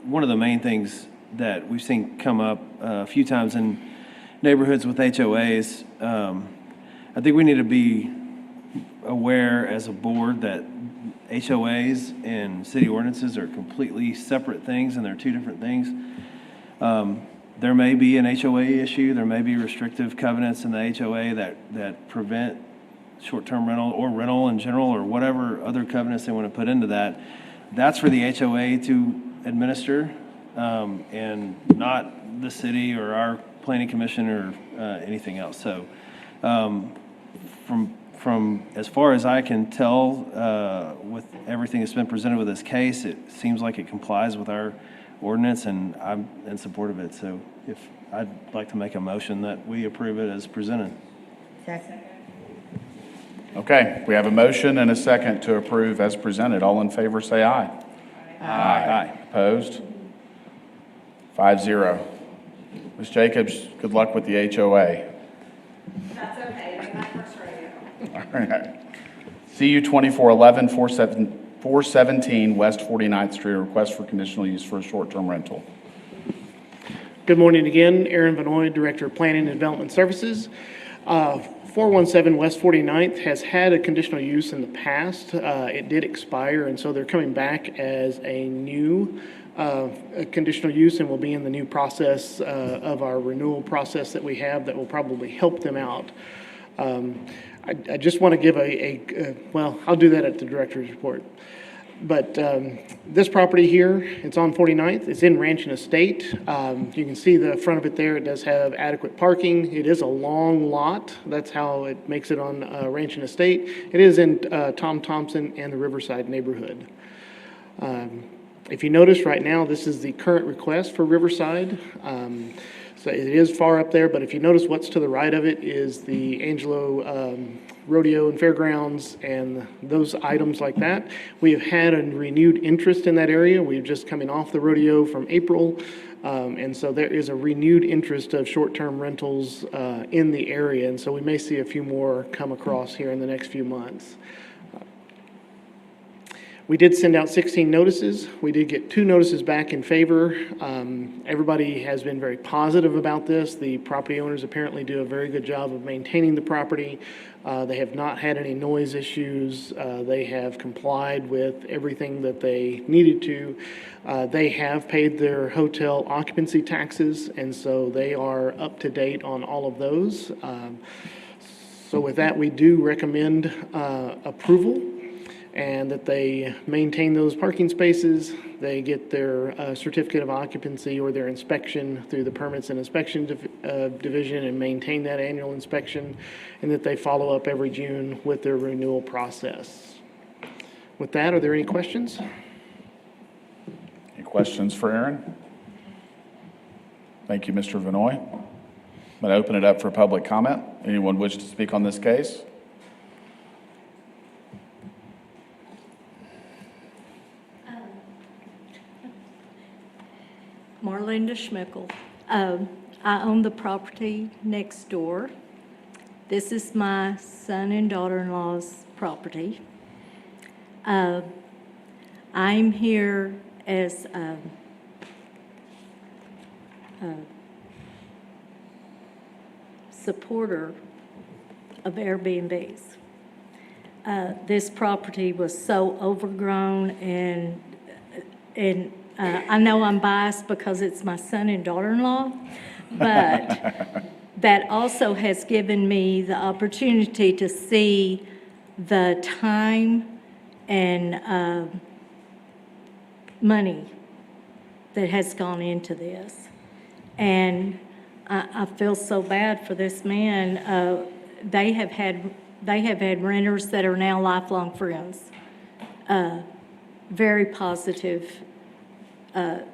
one of the main things that we've seen come up a few times in neighborhoods with HOAs. I think we need to be aware as a board that HOAs and city ordinances are completely separate things, and they're two different things. There may be an HOA issue, there may be restrictive covenants in the HOA that prevent short-term rental or rental in general or whatever other covenants they want to put into that. That's for the HOA to administer, and not the city or our planning commission or anything else. So from as far as I can tell, with everything that's been presented with this case, it seems like it complies with our ordinance, and I'm in support of it. So I'd like to make a motion that we approve it as presented. Second. Okay, we have a motion and a second to approve as presented. All in favor, say aye. Aye. Opposed? 5-0. Ms. Jacobs, good luck with the HOA. That's okay, it's my first rodeo. All right. CU 2411, 417 West 49th Street, a request for conditional use for a short-term rental. Good morning again. Aaron Vanoy, Director of Planning and Development Services. 417 West 49th has had a conditional use in the past. It did expire, and so they're coming back as a new a conditional use, and will be in the new process of our renewal process that we have that will probably help them out. I just want to give well, I'll do that at the director's report. But this property here, it's on 49th. It's in Ranch and Estate. You can see the front of it there. It does have adequate parking. It is a long lot. That's how it makes it on Ranch and Estate. It is in Tom Thompson and the Riverside neighborhood. If you notice right now, this is the current request for Riverside. So it is far up there, but if you notice what's to the right of it is the Angelo Rodeo and Fairgrounds and those items like that. We have had a renewed interest in that area. We're just coming off the rodeo from April. And so there is a renewed interest of short-term rentals in the area. And so we may see a few more come across here in the next few months. We did send out 16 notices. We did get 2 notices back in favor. Everybody has been very positive about this. The property owners apparently do a very good job of maintaining the property. They have not had any noise issues. They have complied with everything that they needed to. They have paid their hotel occupancy taxes, and so they are up to date on all of those. So with that, we do recommend approval, and that they maintain those parking spaces, they get their certificate of occupancy or their inspection through the Permits and Inspection Division and maintain that annual inspection, and that they follow up every June with their renewal process. With that, are there any questions? Any questions for Aaron? Thank you, Mr. Vinoy. I'm going to open it up for public comment. Anyone wish to speak on this case? Marlinda Schmickel. I own the property next door. This is my son and daughter-in-law's property. I'm here as a supporter of Airbnbs. This property was so overgrown, and I know I'm biased because it's my son and daughter-in-law, but that also has given me the opportunity to see the time and money that has gone into this. And I feel so bad for this man. They have had renters that are now lifelong friends. Very positive.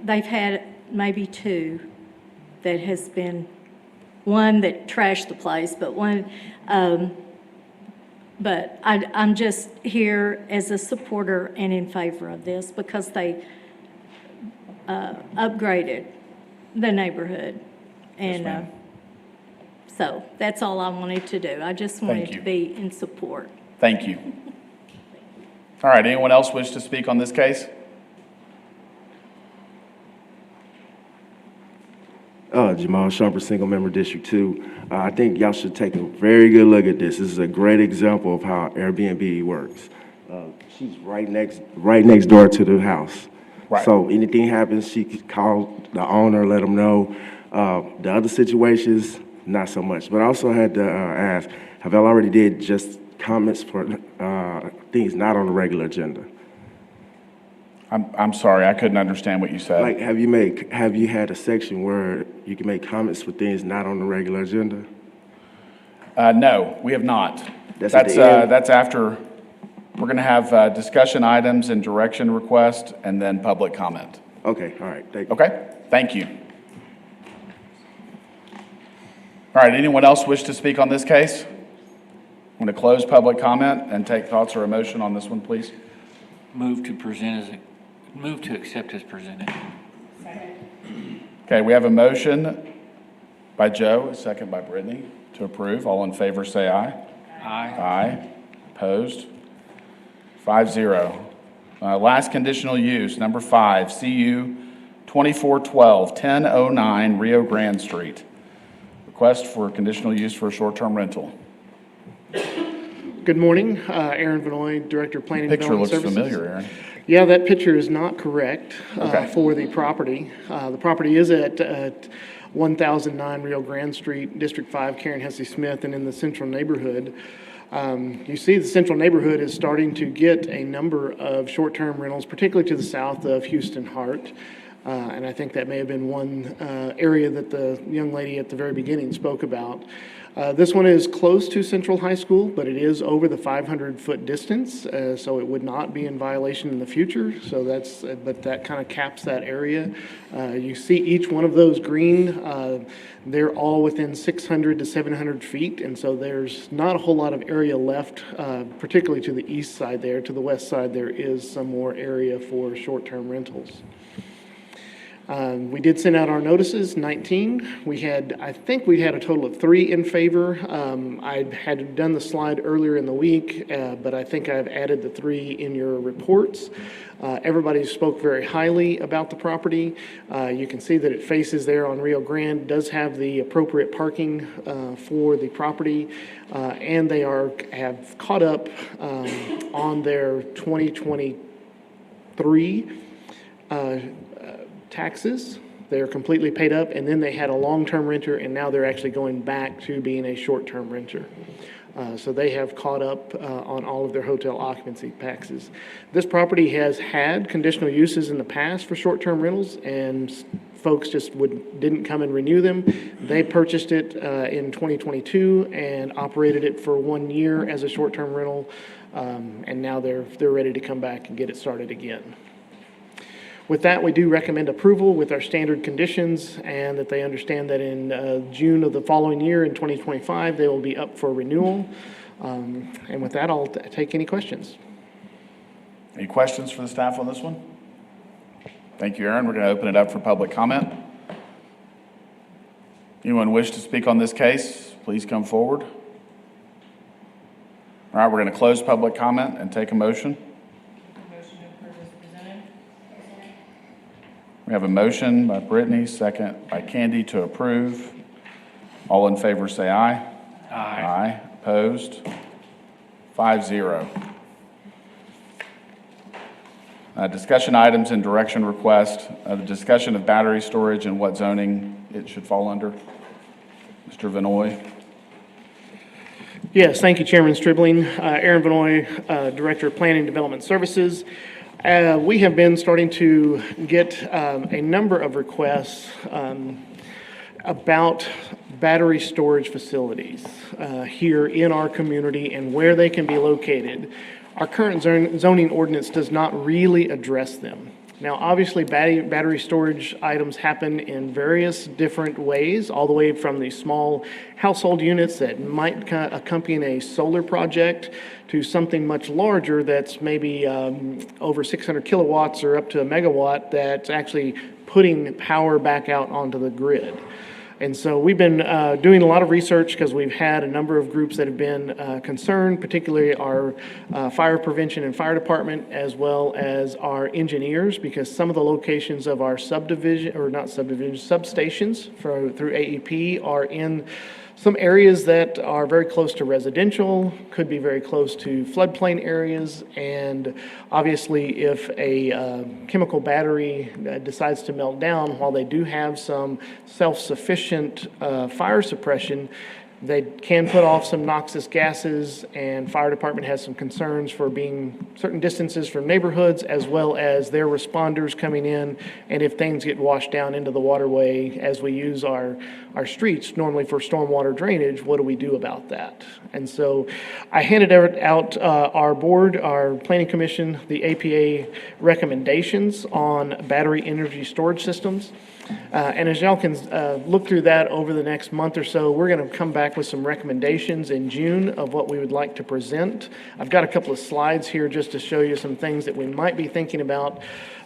They've had maybe 2 that has been, one that trashed the place, but one, but I'm just here as a supporter and in favor of this because they upgraded the neighborhood. And so that's all I wanted to do. I just wanted to be in support. Thank you. All right, anyone else wish to speak on this case? Jamal Shumper, single member District 2. I think y'all should take a very good look at this. This is a great example of how Airbnb works. She's right next door to the house. Right. So anything happens, she could call the owner, let them know. The other situations, not so much. But I also had to ask, have y'all already did just comments for things not on the regular agenda? I'm sorry, I couldn't understand what you said. Like, have you had a section where you can make comments for things not on the regular agenda? No, we have not. That's at the end? That's after, we're going to have discussion items and direction request and then public comment. Okay, all right, thank you. Okay, thank you. All right, anyone else wish to speak on this case? I'm going to close public comment and take thoughts or emotion on this one, please. Move to accept as presented. Okay, we have a motion by Joe, a second by Brittany to approve. All in favor, say aye. Aye. Aye. Opposed? 5-0. Last conditional use, number 5, CU 2412, 1009 Rio Grande Street. Request for conditional use for a short-term rental. Good morning, Aaron Vinoy, Director of Planning and Picture Development looks Services. familiar, Aaron. Yeah, that picture is not correct Okay. for the property. The property is at 1009 Rio Grande Street, District 5, Karen Hesse Smith, and in the central neighborhood. You see the central neighborhood is starting to get a number of short-term rentals, particularly to the south of Houston Hart. And I think that may have been one area that the young lady at the very beginning spoke about. This one is close to Central High School, but it is over the 500-foot distance, so it would not be in violation in the future. So but that kind of caps that area. You see each one of those green, they're all within 600 to 700 feet, and so there's not a whole lot of area left, particularly to the east side there. To the west side, there is some more area for short-term rentals. We did send out our notices, 19. I think we had a total of 3 in favor. I had done the slide earlier in the week, but I think I've added the 3 in your reports. Everybody spoke very highly about the property. You can see that it faces there on Rio Grande, does have the appropriate parking for the property, and they have caught up on their 2023 taxes. They're completely paid up, and then they had a long-term renter, and now they're actually going back to being a short-term renter. So they have caught up on all of their hotel occupancy taxes. This property has had conditional uses in the past for short-term rentals, and folks just didn't come and renew them. They purchased it in 2022 and operated it for 1 year as a short-term rental, and now they're ready to come back and get it started again. With that, we do recommend approval with our standard conditions, and that they understand that in June of the following year, in 2025, they will be up for renewal. And with that, I'll take any questions. Any questions for the staff on this one? Thank you, Aaron. We're going to open it up for public comment. Anyone wish to speak on this case, please come forward. All right, we're going to close public comment and take a motion. We have a motion by Brittany, second by Candy to approve. All in favor say aye. Aye. Aye. Opposed? 5-0. Discussion items and direction request. The discussion of battery storage and what zoning it should fall under. Mr. Vinoy. Yes, thank you, Chairman Stribling. Aaron Vinoy, Director of Planning and Development Services. We have been starting to get a number of requests about battery storage facilities here in our community and where they can be located. Our current zoning ordinance does not really address them. Now, obviously, battery storage items happen in various different ways, all the way from the small household units that might accompany a solar project to something much larger that's maybe over 600 kilowatts or up to a megawatt that's actually putting power back out onto the grid. And so we've been doing a lot of research because we've had a number of groups that have been concerned, particularly our fire prevention and fire department, as well as our engineers, because some of the locations of our substations through AEP are in some areas that are very close to residential, could be very close to floodplain areas, and obviously if a chemical battery decides to melt down, while they do have some self-sufficient fire suppression, they can put off some noxious gases, and fire department has some concerns for being certain distances from neighborhoods, as well as their responders coming in, and if things get washed down into the waterway as we use our streets normally for stormwater drainage, what do we do about that? And so I handed out our board, our planning commission, the APA recommendations on battery energy storage systems. And as y'all can look through that over the next month or so, we're going to come back with some recommendations in June of what we would like to present. I've got a couple of slides here just to show you some things that we might be thinking about.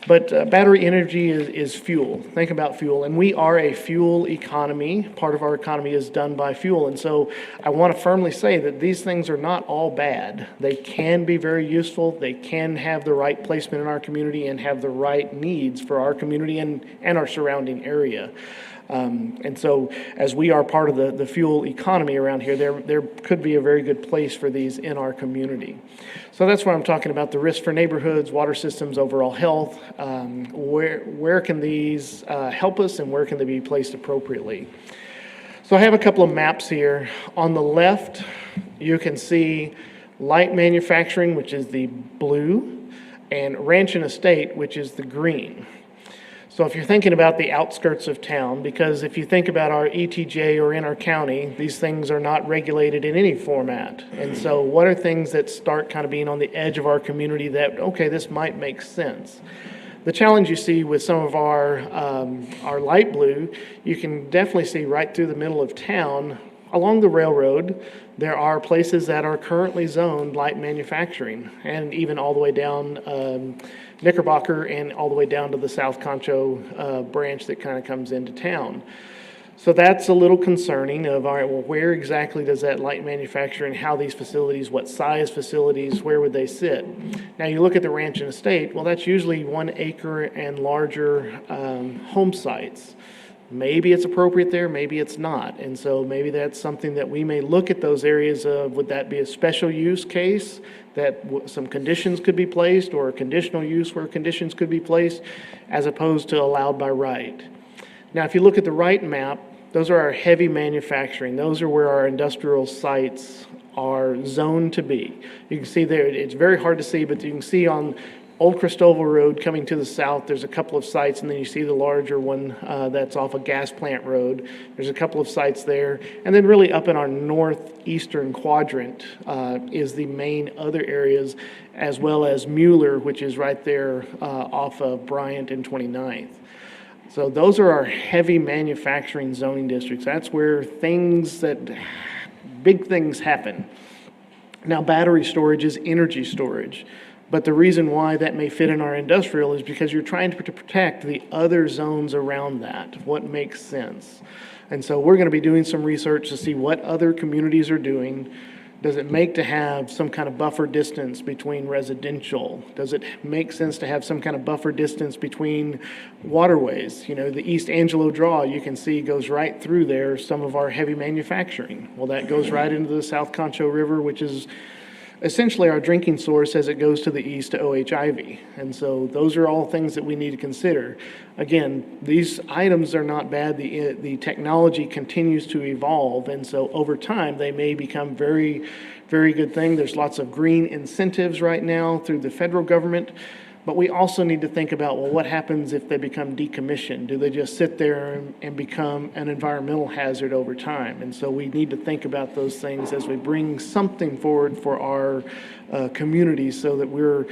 But battery energy is fuel. Think about fuel. And we are a fuel economy. Part of our economy is done by fuel. And so I want to firmly say that these things are not all bad. They can be very useful. They can have the right placement in our community and have the right needs for our community and our surrounding area. And so as we are part of the fuel economy around here, there could be a very good place for these in our community. So that's what I'm talking about, the risk for neighborhoods, water systems, overall health. Where can these help us, and where can they be placed appropriately? So I have a couple of maps here. On the left, you can see light manufacturing, which is the blue, and ranch and estate, which is the green. So if you're thinking about the outskirts of town, because if you think about our ETJ or in our county, these things are not regulated in any format. And so what are things that start kind of being on the edge of our community that, okay, this might make sense? The challenge you see with some of our light blue, you can definitely see right through the middle of town, along the railroad, there are places that are currently zoned light manufacturing, and even all the way down Knickerbocker and all the way down to the South Concho branch that kind of comes into town. So that's a little concerning of, all right, well, where exactly does that light manufacturing, how these facilities, what size facilities, where would they sit? Now you look at the ranch and estate, well, that's usually 1 acre and larger home sites. Maybe it's appropriate there, maybe it's not. And so maybe that's something that we may look at those areas of, would that be a special use case that some conditions could be placed, or a conditional use where conditions could be placed, as opposed to allowed by right. Now, if you look at the right map, those are our heavy manufacturing. Those are where our industrial sites are zoned to be. You can see there, it's very hard to see, but you can see on Old Cristoval Road coming to the south, there's a couple of sites, and then you see the larger one that's off of Gas Plant Road. There's a couple of sites there. And then really up in our northeastern quadrant is the main other areas, as well as Mueller, which is right there off of Bryant and 29th. So those are our heavy manufacturing zoning districts. That's where big things happen. Now, battery storage is energy storage. But the reason why that may fit in our industrial is because you're trying to protect the other zones around that, what makes sense. And so we're going to be doing some research to see what other communities are doing. Does it make to have some kind of buffer distance between residential? Does it make sense to have some kind of buffer distance between waterways? You know, the East Angelo Draw, you can see, goes right through there, some of our heavy manufacturing. Well, that goes right into the South Concho River, which is essentially our drinking source as it goes to the east to OH Ivy. And so those are all things that we need to consider. Again, these items are not bad. The technology continues to evolve, and so over time they may become very, very good thing. There's lots of green incentives right now through the federal government, but we also need to think about, well, what happens if they become decommissioned? Do they just sit there and become an environmental hazard over time? And so we need to think about those things as we bring something forward for our communities, so that we're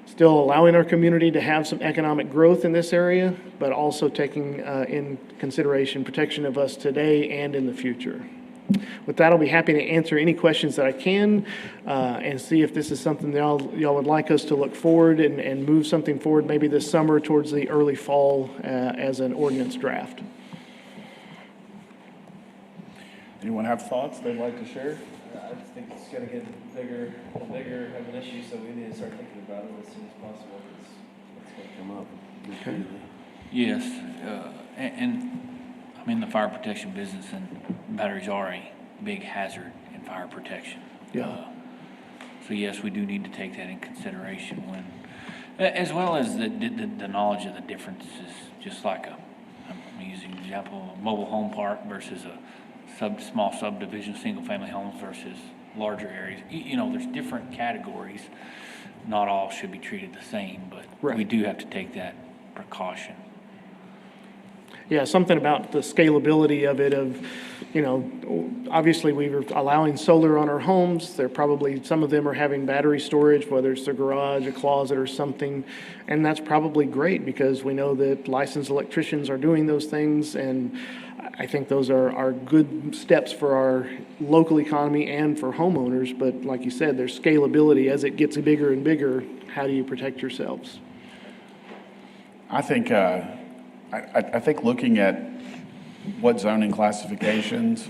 still allowing our community to have some economic growth in this area, but also taking in consideration protection of us today and in the future. With that, I'll be happy to answer any questions that I can and see if this is something that y'all would like us to look forward and move something forward maybe this summer towards the early fall as an ordinance draft. Anyone have thoughts they'd like to share? I just think it's going to get bigger and bigger of an issue, so we need to start thinking about it as soon as possible, because it's going to come up. Okay. Yes, and I'm in the fire protection business, and batteries are a big hazard in fire protection. Yeah. So yes, we do need to take that in consideration when, as well as the knowledge of the differences, just like I'm using an example, a mobile home park versus a small subdivision, single-family homes versus larger areas. You know, there's different categories. Not all should be treated the same, but Right. we do have to take that precaution. Yeah, something about the scalability of it, of, you know, obviously we were allowing solar on our homes. They're probably, some of them are having battery storage, whether it's their garage, a closet or something. And that's probably great, because we know that licensed electricians are doing those things. And I think those are good steps for our local economy and for homeowners. But like you said, there's scalability. As it gets bigger and bigger, how do you protect yourselves? I think I think looking at what zoning classifications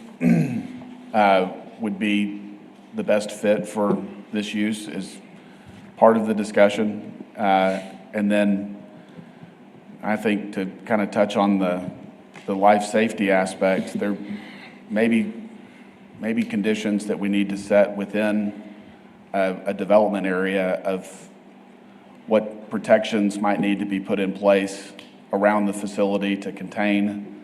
would be the best fit for this use is part of the discussion. And then I think to kind of touch on the life safety aspects, there may be conditions that we need to set within a development area of what protections might need to be put in place around the facility to contain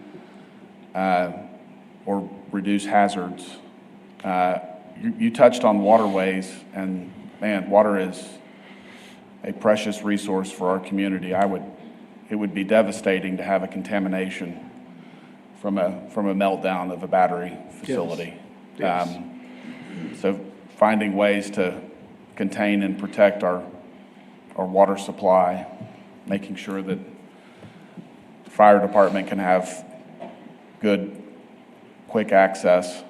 or reduce hazards. You touched on waterways, and man, water is a precious resource for our community. I would it would be devastating to have a contamination from a meltdown of a battery facility. Yes. So finding ways to contain and protect our water supply, making sure that the fire department can have good, quick access,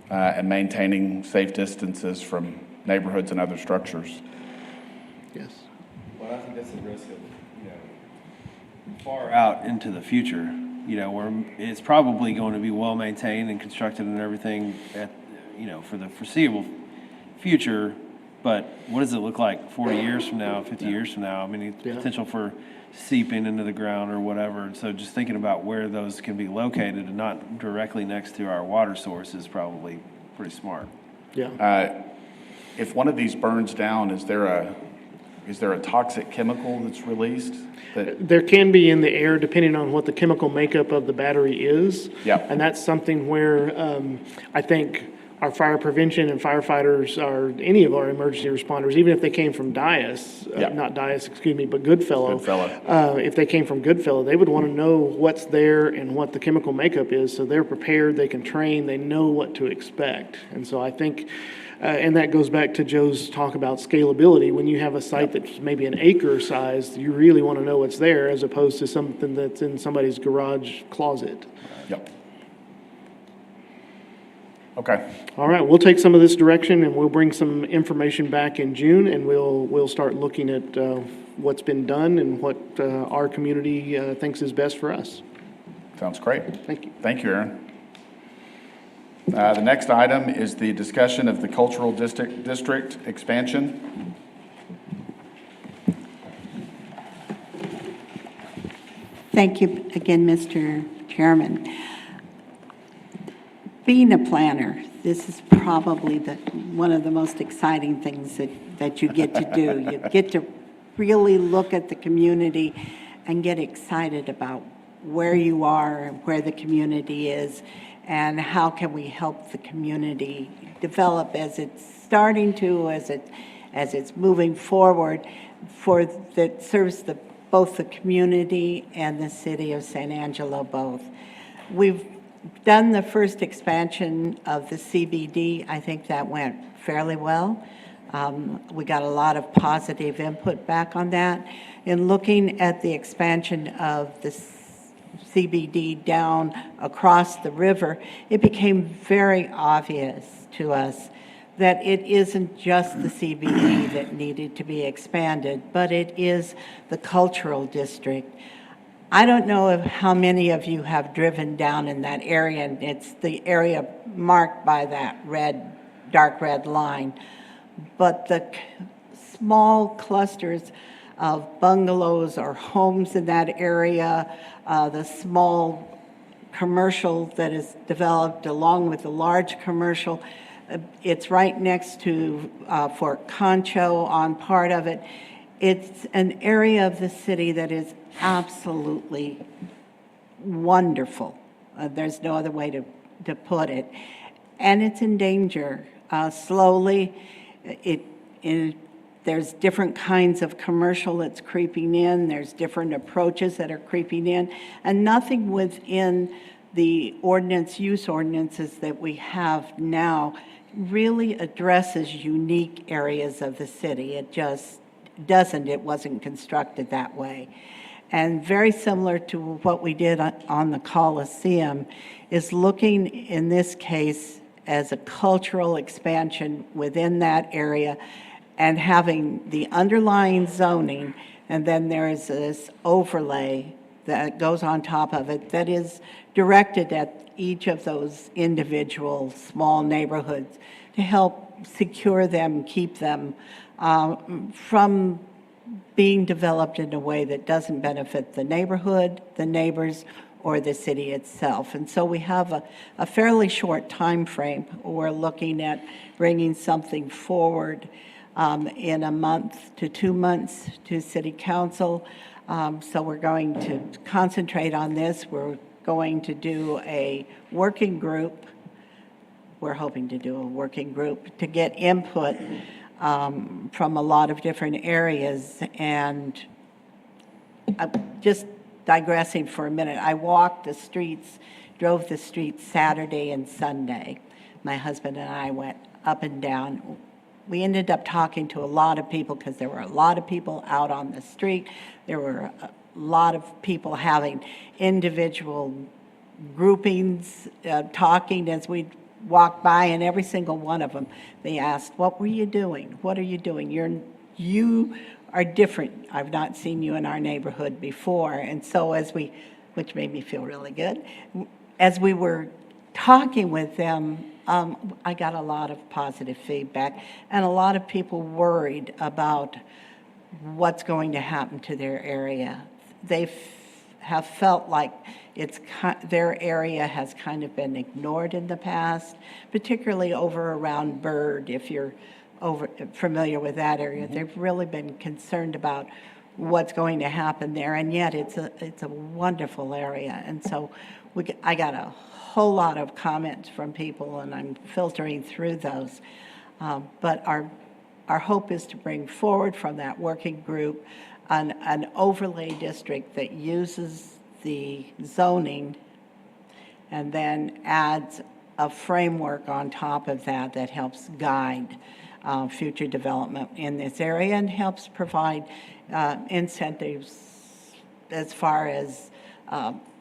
and maintaining safe distances from neighborhoods and other structures. Yes. Well, I think that's the risk of, far out into the future, where it's probably going to be well-maintained and constructed and everything for the foreseeable future. But what does it look like 40 years from now, 50 years from now? I mean, the potential for seeping into the ground or whatever. And so just thinking about where those can be located and not directly next to our water source is probably pretty smart. Yeah. If one of these burns down, is there a toxic chemical that's released? There can be in the air, depending on what the chemical makeup of the battery is. Yeah. And that's something where I think our fire prevention and firefighters, or any of our emergency responders, even if they came from not Dias, excuse me, but Goodfellow. If they came from Goodfellow, they would want to know what's there and what the chemical makeup is, so they're prepared, they can train, they know what to expect. And so I think, and that goes back to Joe's talk about scalability. When you have a site that's maybe an acre size, you really want to know what's there as opposed to something that's in somebody's garage closet. Yep. Okay. All right, we'll take some of this direction and we'll bring some information back in June, and we'll start looking at what's been done and what our community thinks is best for us. Sounds great. Thank you. Thank you, Aaron. The next item is the discussion of the cultural district expansion. Thank you again, Mr. Chairman. Being a planner, this is probably one of the most exciting things that you get to do. You get to really look at the community and get excited about where you are and where the community is and how can we help the community develop as it's starting to, as it's moving forward, that serves both the community and the city of San Angelo both. We've done the first expansion of the CBD. I think that went fairly well. We got a lot of positive input back on that. In looking at the expansion of the CBD down across the river, it became very obvious to us that it isn't just the CBD that needed to be expanded, but it is the cultural district. I don't know how many of you have driven down in that area, and it's the area marked by that dark red line. But the small clusters of bungalows or homes in that area, the small commercial that is developed along with the large commercial, it's right next to Fort Concho on part of it. It's an area of the city that is absolutely wonderful. There's no other way to put it. And it's in danger. Slowly, there's different kinds of commercial that's creeping in. There's different approaches that are creeping in. And nothing within the use ordinances that we have now really addresses unique areas of the city. It just doesn't. It wasn't constructed that way. And very similar to what we did on the Coliseum is looking in this case as a cultural expansion within that area and having the underlying zoning, and then there is this overlay that goes on top of it that is directed at each of those individual small neighborhoods to help secure them, keep them from being developed in a way that doesn't benefit the neighborhood, the neighbors, or the city itself. And so we have a fairly short time frame. We're looking at bringing something forward in a month to 2 months to City Council. So we're going to concentrate on this. We're going to do a working group. We're hoping to do a working group to get input from a lot of different areas and just digressing for a minute, I walked the streets, drove the streets Saturday and Sunday. My husband and I went up and down. We ended up talking to a lot of people because there were a lot of people out on the street. There were a lot of people having individual groupings, talking as we walked by, and every single one of them, they asked, "What were you doing? What are you doing? You are different. I've not seen you in our neighborhood before." And so which made me feel really good, as we were talking with them, I got a lot of positive feedback, and a lot of people worried about what's going to happen to their area. They have felt like their area has kind of been ignored in the past, particularly over around Bird, if you're familiar with that area. They've really been concerned about what's going to happen there, and yet it's a wonderful area. And so I got a whole lot of comments from people, and I'm filtering through those. But our hope is to bring forward from that working group an overlay district that uses the zoning and then adds a framework on top of that that helps guide future development in this area and helps provide incentives as far as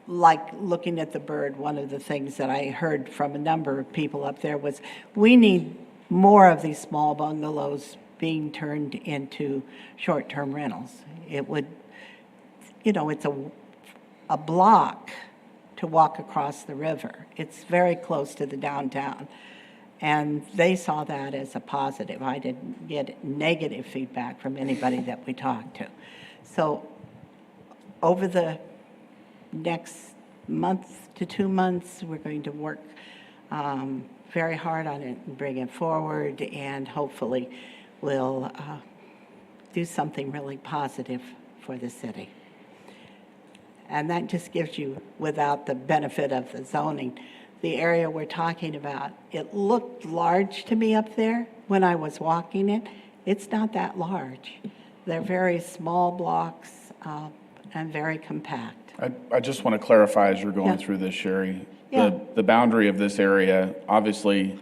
like looking at the Bird. One of the things that I heard from a number of people up there was, we need more of these small bungalows being turned into short-term rentals. It would, it's a block to walk across the river. It's very close to the downtown. And they saw that as a positive. I didn't get negative feedback from anybody that we talked to. So over the next month to 2 months, we're going to work very hard on it and bring it forward, and hopefully we'll do something really positive for the city. And that just gives you, without the benefit of the zoning, the area we're talking about. It looked large to me up there when I was walking it. It's not that large. They're very small blocks and very compact. I just want to clarify as you're going through this, Sherry. The boundary of this area, obviously,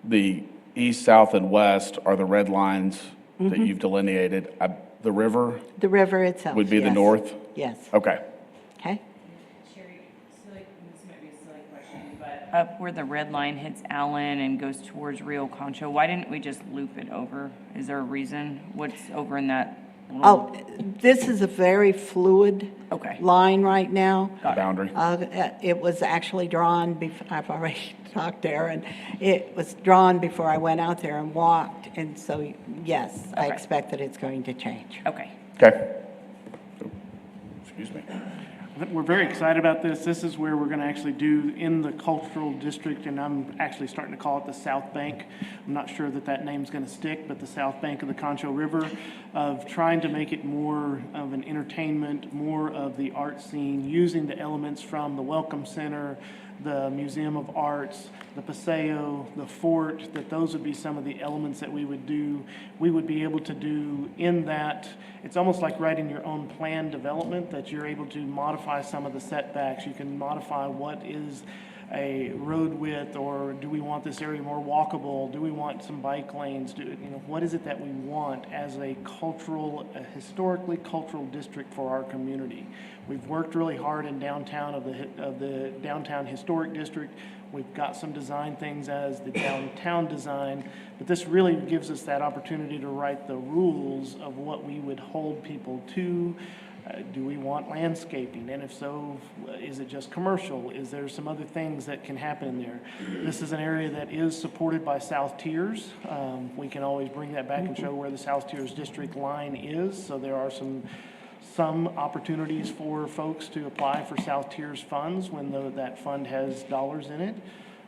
the east, south, and west are the red lines that you've delineated. The river? The river itself, would be the north? Yes. Okay. Okay. Sherry, this might be a silly question, but up where the red line hits Allen and goes towards Rio Concho, why didn't we just loop it over? Is there a reason? What's over in that little? Oh, this is a very fluid line right now. Boundary. It was actually drawn, I've already talked there, and it was drawn before I went out there and walked. And so, yes, I expect that it's going to change. Okay. Okay. Excuse me. We're very excited about this. This is where we're going to actually do in the cultural district, and I'm actually starting to call it the South Bank. I'm not sure that name's going to stick, but the South Bank of the Concho River, of trying to make it more of an entertainment, more of the art scene, using the elements from the Welcome Center, the Museum of Arts, the Paseo, the fort, that those would be some of the elements that we would be able to do in that. It's almost like writing your own plan development, that you're able to modify some of the setbacks. You can modify what is a road width, or do we want this area more walkable? Do we want some bike lanes? What is it that we want as a historically cultural district for our community? We've worked really hard in downtown of the downtown historic district. We've got some design things as the downtown design, but this really gives us that opportunity to write the rules of what we would hold people to. Do we want landscaping? And if so, is it just commercial? Is there some other things that can happen in there? This is an area that is supported by South Tiers. We can always bring that back and show where the South Tiers district line is. So there are some opportunities for folks to apply for South Tiers funds when that fund has dollars in it.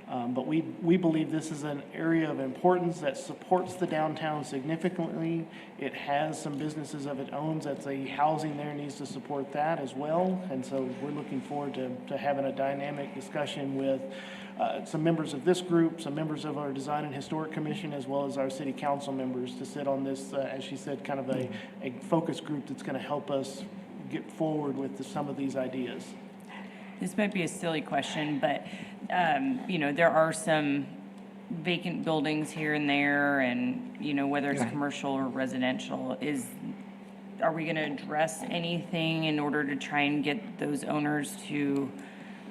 But we believe this is an area of importance that supports the downtown significantly. It has some businesses of its own, that the housing there needs to support that as well. And so we're looking forward to having a dynamic discussion with some members of this group, some members of our Design and Historic Commission, as well as our city council members, to sit on this, as she said, kind of a focus group that's going to help us get forward with some of these ideas. This might be a silly question, but, there are some vacant buildings here and there, and, whether it's commercial or residential, are we gonna address anything in order to try and get those owners to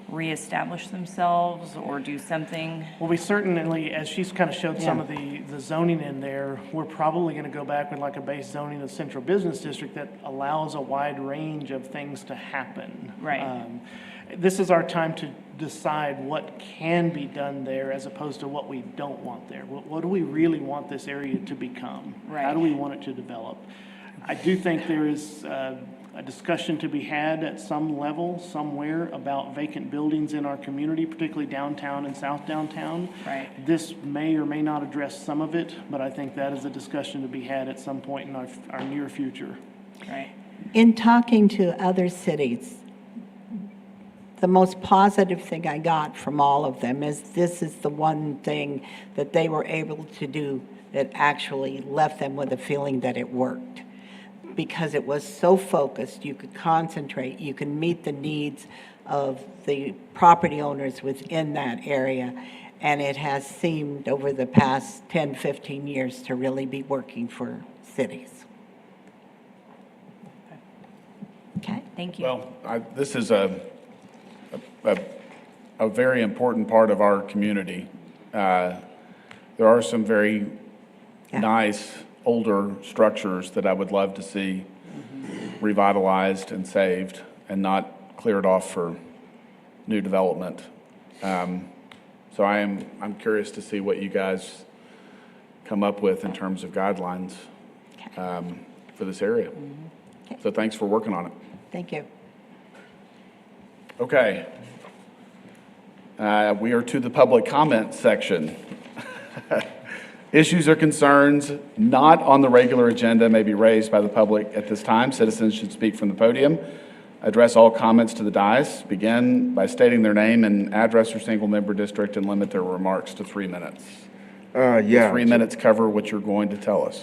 reestablish themselves or do something? Well, we certainly, as she's kind of showed some of the zoning in there, we're probably going to go back with like a base zoning of central business district that allows a wide range of things to happen. Right. This is our time to decide what can be done there as opposed to what we don't want there. What do we really want this area to become? Right. How do we want it to develop? I do think there is a discussion to be had at some level, somewhere, about vacant buildings in our community, particularly downtown and south downtown. Right. This may or may not address some of it, but I think that is a discussion to be had at some point in our near future. Right. In talking to other cities, the most positive thing I got from all of them is this is the one thing that they were able to do that actually left them with a feeling that it worked. Because it was so focused, you could concentrate, you can meet the needs of the property owners within that area. And it has seemed over the past 10, 15 years to really be working for cities. Okay. Thank you. Well, this is a very important part of our community. There are some very nice older structures that I would love to see revitalized and saved and not cleared off for new development. So I'm curious to see what you guys come up with in terms of guidelines for this area. So thanks for working on it. Thank you. Okay. We are to the public comment section. Issues or concerns not on the regular agenda may be raised by the public at this time. Citizens should speak from the podium. Address all comments to the dais. Begin by stating their name and address or single-member district and limit their remarks to 3 minutes. Yeah. 3 minutes cover what you're going to tell us.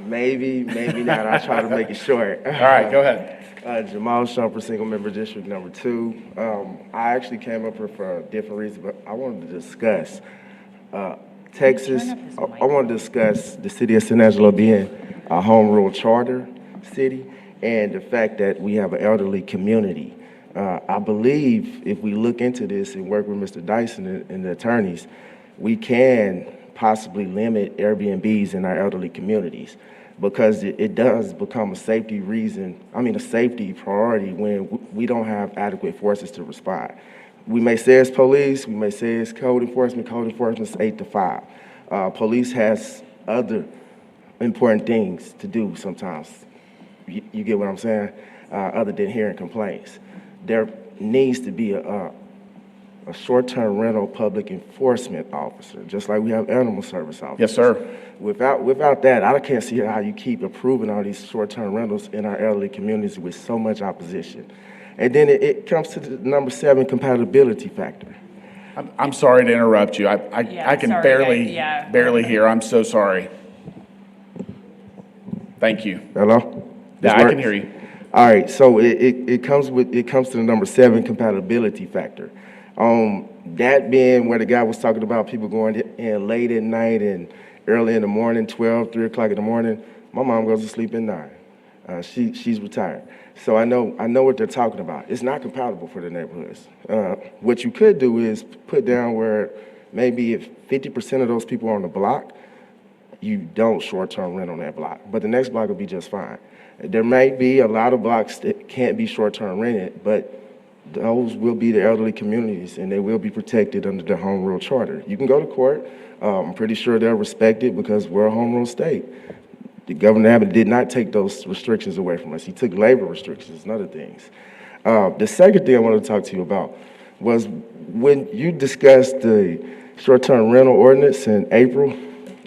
Maybe not. I'll try to make it short. All right, go ahead. Jamal Shumper, single-member district number 2. I actually came up here for a different reason, but I wanted to discuss Texas. I want to discuss the city of San Angelo being a home rule charter city and the fact that we have an elderly community. I believe if we look into this and work with Mr. Dyson and the attorneys, we can possibly limit Airbnbs in our elderly communities because it does become a safety priority when we don't have adequate forces to respond. We may say it's police, we may say it's code enforcement's 8 to 5. Police has other important things to do sometimes. You get what I'm saying? Other than hearing complaints. There needs to be a short-term rental public enforcement officer, just like we have animal service officers. Yes, sir. Without that, I can't see how you keep approving all these short-term rentals in our elderly communities with so much opposition. And then it comes to the number 7 compatibility factor. I'm sorry to interrupt you. I can barely hear. I'm so sorry. Thank you. Hello? Yeah, I can hear you. All right, so it comes to the number 7 compatibility factor. That being where the guy was talking about people going in late at night and early in the morning, 12, 3 o'clock in the morning. My mom goes to sleep at 9. She's retired. So I know what they're talking about. It's not compatible for the neighborhoods. What you could do is put down where maybe if 50% of those people are on the block, you don't short-term rent on that block, but the next block will be just fine. There may be a lot of blocks that can't be short-term rented, but those will be the elderly communities, and they will be protected under the home rule charter. You can go to court. I'm pretty sure they'll respect it because we're a home rule state. The Governor Abbott did not take those restrictions away from us. He took labor restrictions and other things. The second thing I wanted to talk to you about was when you discussed the short-term rental ordinance in April,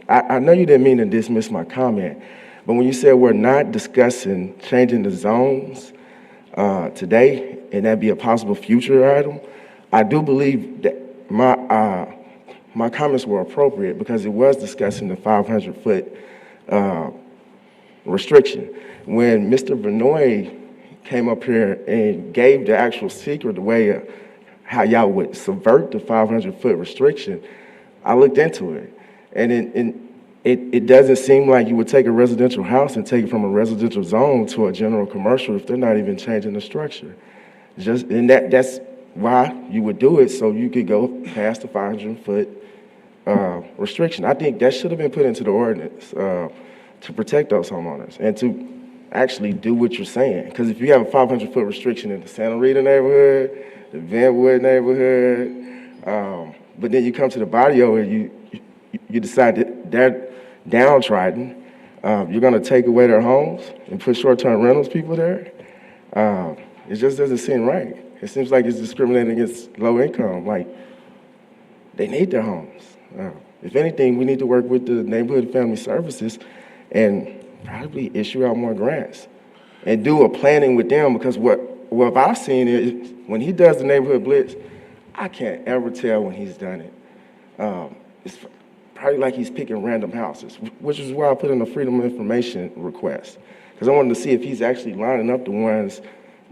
I know you didn't mean to dismiss my comment, but when you said we're not discussing changing the zones today, and that'd be a possible future item, I do believe that my comments were appropriate because it was discussing the 500-foot restriction. When Mr. Benoit came up here and gave the actual secret, the way how y'all would subvert the 500-foot restriction, I looked into it. And it doesn't seem like you would take a residential house and take it from a residential zone to a general commercial if they're not even changing the structure. That's why you would do it, so you could go past the 500-foot restriction. I think that should have been put into the ordinance to protect those homeowners and to actually do what you're saying. Because if you have a 500-foot restriction in the Santa Rita neighborhood, the Vanwood neighborhood, but then you come to the barrio and you decide that they're downtrodden, you're going to take away their homes and put short-term rentals people there. It just doesn't seem right. It seems like it's discriminating against low income. Like, they need their homes. If anything, we need to work with the neighborhood family services and probably issue out more grants and do a planning with them, because what I've seen is when he does the neighborhood blitz, I can't ever tell when he's done it. It's probably like he's picking random houses, which is why I put in a Freedom of Information request, because I wanted to see if he's actually lining up the ones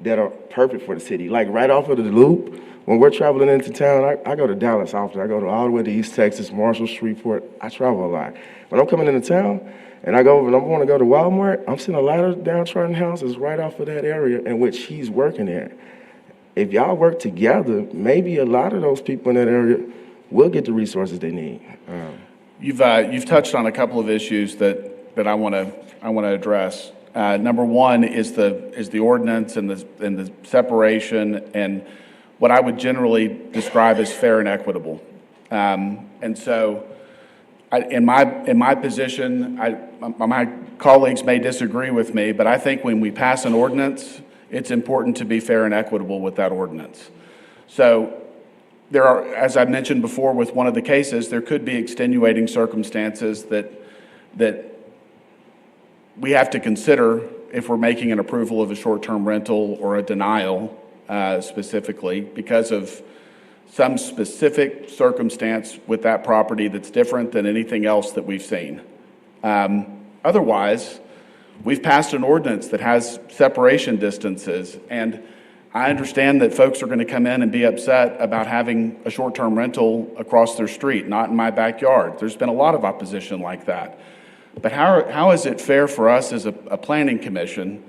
that are perfect for the city. Like right off of the loop, when we're traveling into town, I go to Dallas often. I go all the way to East Texas, Marshall, Shreveport. I travel a lot. When I'm coming into town and I go over and I want to go to Walmart, I'm seeing a lot of downtrodden houses right off of that area in which he's working in. If y'all work together, maybe a lot of those people in that area will get the resources they need. You've touched on a couple of issues that I want to address. Number one is the ordinance and the separation and what I would generally describe as fair and equitable. And so, in my position, my colleagues may disagree with me, but I think when we pass an ordinance, it's important to be fair and equitable with that ordinance. So there are, as I mentioned before with one of the cases, there could be extenuating circumstances that we have to consider if we're making an approval of a short-term rental or a denial specifically because of some specific circumstance with that property that's different than anything else that we've seen. Otherwise, we've passed an ordinance that has separation distances, and I understand that folks are going to come in and be upset about having a short-term rental across their street, not in my backyard. There's been a lot of opposition like that. But how is it fair for us as a planning commission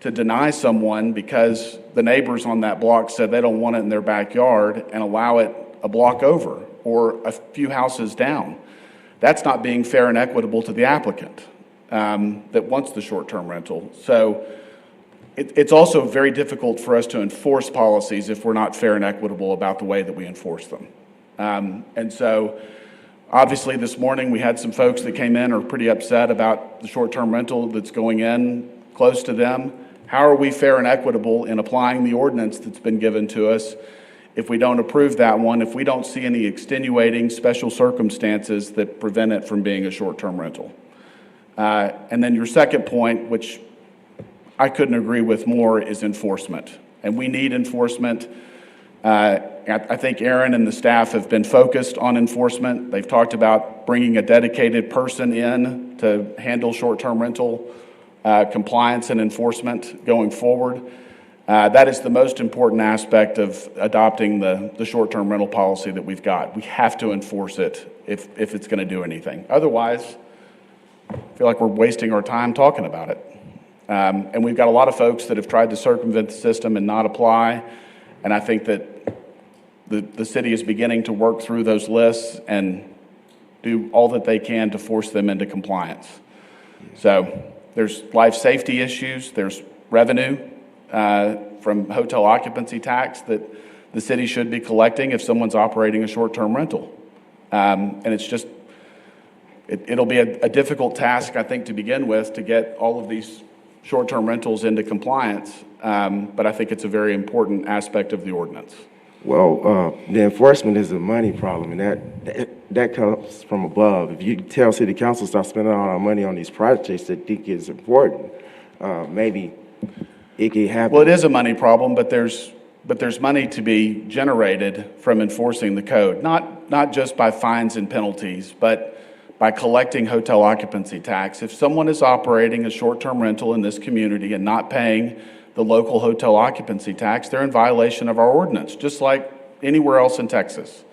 to deny someone because the neighbors on that block said they don't want it in their backyard and allow it a block over or a few houses down? That's not being fair and equitable to the applicant that wants the short-term rental. So it's also very difficult for us to enforce policies if we're not fair and equitable about the way that we enforce them. And so obviously this morning we had some folks that came in are pretty upset about the short-term rental that's going in close to them. How are we fair and equitable in applying the ordinance that's been given to us if we don't approve that one, if we don't see any extenuating special circumstances that prevent it from being a short-term rental? And then your second point, which I couldn't agree with more, is enforcement. And we need enforcement. I think Aaron and the staff have been focused on enforcement. They've talked about bringing a dedicated person in to handle short-term rental compliance and enforcement going forward. That is the most important aspect of adopting the short-term rental policy that we've got. We have to enforce it if it's going to do anything. Otherwise, I feel like we're wasting our time talking about it. And we've got a lot of folks that have tried to circumvent the system and not apply. And I think that the city is beginning to work through those lists and do all that they can to force them into compliance. So there's life safety issues, there's revenue from hotel occupancy tax that the city should be collecting if someone's operating a short-term rental. And it's just, it'll be a difficult task, I think, to begin with, to get all of these short-term rentals into compliance, but I think it's a very important aspect of the ordinance. Well, the enforcement is a money problem, and that comes from above. If you tell city council stop spending all our money on these projects that think it's important, maybe it could happen. Well, it is a money problem, but there's money to be generated from enforcing the code, not just by fines and penalties, but by collecting hotel occupancy tax. If someone is operating a short-term rental in this community and not paying the local hotel occupancy tax, they're in violation of our ordinance, just like anywhere else in Texas.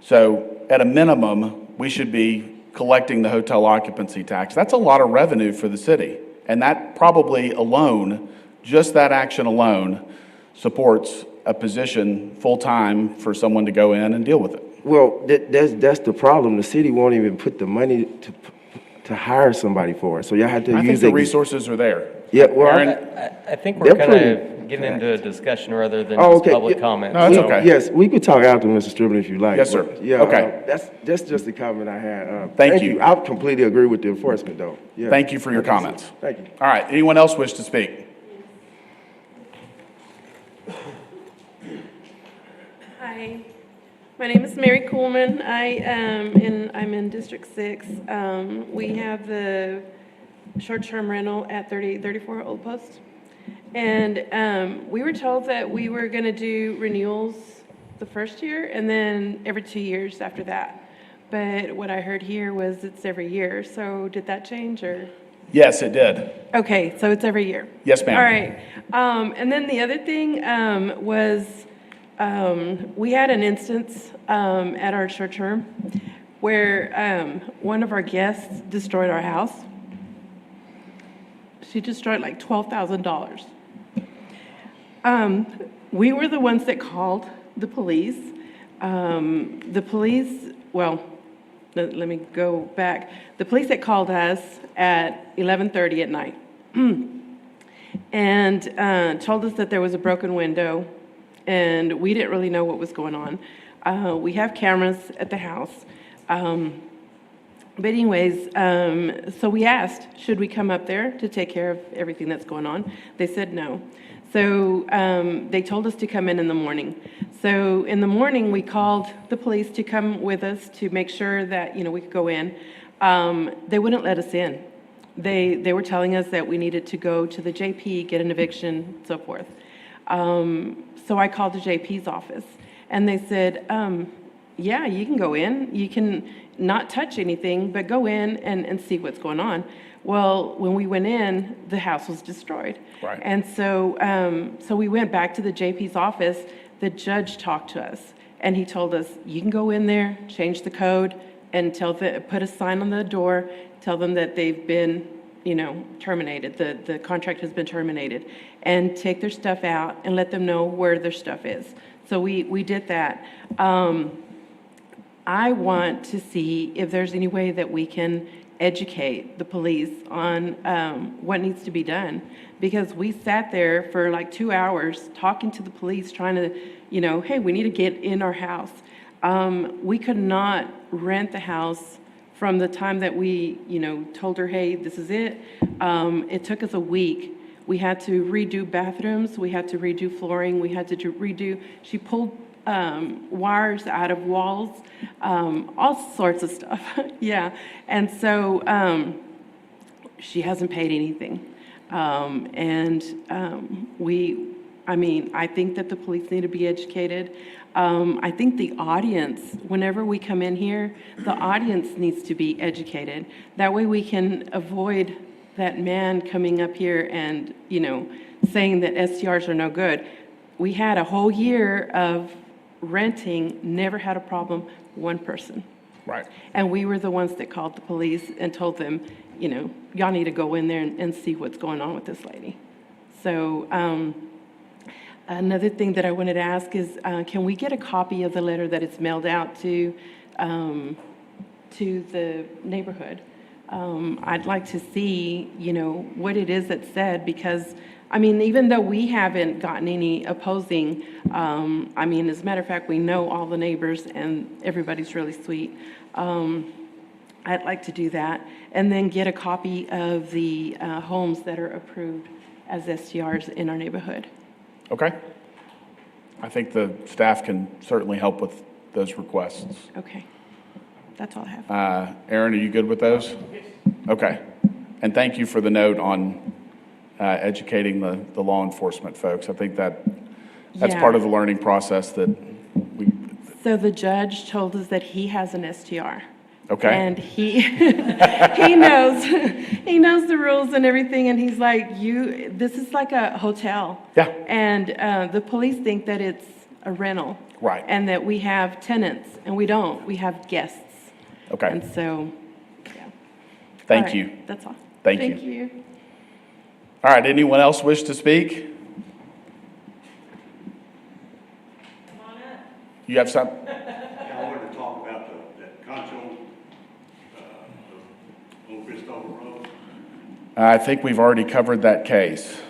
So at a minimum, we should be collecting the hotel occupancy tax. That's a lot of revenue for the city. And that probably alone, just that action alone, supports a position full-time for someone to go in and deal with it. Well, that's the problem. The city won't even put the money to hire somebody for it. So y'all have to I use think the resources are there. Yeah, well, I think we're kind of getting into a discussion rather than just public comment. No, it's okay. Yes, we could talk after, Mr. Stribling, if you like. Yes, sir. But, yeah, Okay. That's just a comment I had. Thank you. I completely agree with the enforcement, though. Yeah. Thank you for your comments. Thank you. All right, anyone else wish to speak? Hi, my name is Mary Coolman. I'm in District 6. We have the short-term rental at 3834 Old Post. And we were told that we were going to do renewals the first year and then every 2 years after that. But what I heard here was it's every year. So did that change or? Yes, it did. Okay, so it's every year. Yes, ma'am. All right. And then the other thing was we had an instance at our short term where one of our guests destroyed our house. She destroyed like $12,000. We were the ones that called the police. Well, let me go back. The police that called us at 11:30 at night and told us that there was a broken window and we didn't really know what was going on. We have cameras at the house. But anyways, so we asked, should we come up there to take care of everything that's going on? They said no. So they told us to come in the morning. So in the morning, we called the police to come with us to make sure that, we could go in. They wouldn't let us in. They were telling us that we needed to go to the JP, get an eviction, so forth. So I called the JP's office, and they said, yeah, you can go in. You can not touch anything, but go in and see what's going on. Well, when we went in, the house was destroyed. Right. And so so we went back to the JP's office. The judge talked to us, and he told us, you can go in there, change the code, and put a sign on the door, tell them that they've been, terminated, the contract has been terminated, and take their stuff out and let them know where their stuff is. So we did that. I want to see if there's any way that we can educate the police on what needs to be done. Because we sat there for like 2 hours talking to the police, trying to, hey, we need to get in our house. We could not rent the house from the time that we, told her, hey, this is it. It took us a week. We had to redo bathrooms. We had to redo flooring. We had to redo, she pulled wires out of walls, all sorts of stuff. Yeah. And so she hasn't paid anything. I think that the police need to be educated. I think the audience, whenever we come in here, the audience needs to be educated. That way we can avoid that man coming up here and, saying that STRs are no good. We had a whole year of renting, never had a problem, one person. Right. And we were the ones that called the police and told them, y'all need to go in there and see what's going on with this lady. So another thing that I wanted to ask is, can we get a copy of the letter that is mailed out to the neighborhood? I'd like to see, what it is that said, because even though we haven't gotten any opposing, as a matter of fact, we know all the neighbors and everybody's really sweet. I'd like to do that. And then get a copy of the homes that are approved as STRs in our neighborhood. Okay. I think the staff can certainly help with those requests. Okay. That's all I have. Aaron, are you good with those? Okay. And thank you for the note on educating the law enforcement folks. I think that's part of the learning process that we... So the judge told us that he has an STR. Okay. And he, he knows, he knows the rules and everything, and he's like, this is like a hotel. Yeah. And the police think that it's a rental. Right. And that we have tenants, and we don't. We have guests. Okay. And so, yeah. Thank All right, you. That's all. Thank you. All right, anyone else wish to speak? You have some? I wanted to talk about that Concho, on Christopher Road. I think we've already covered that case.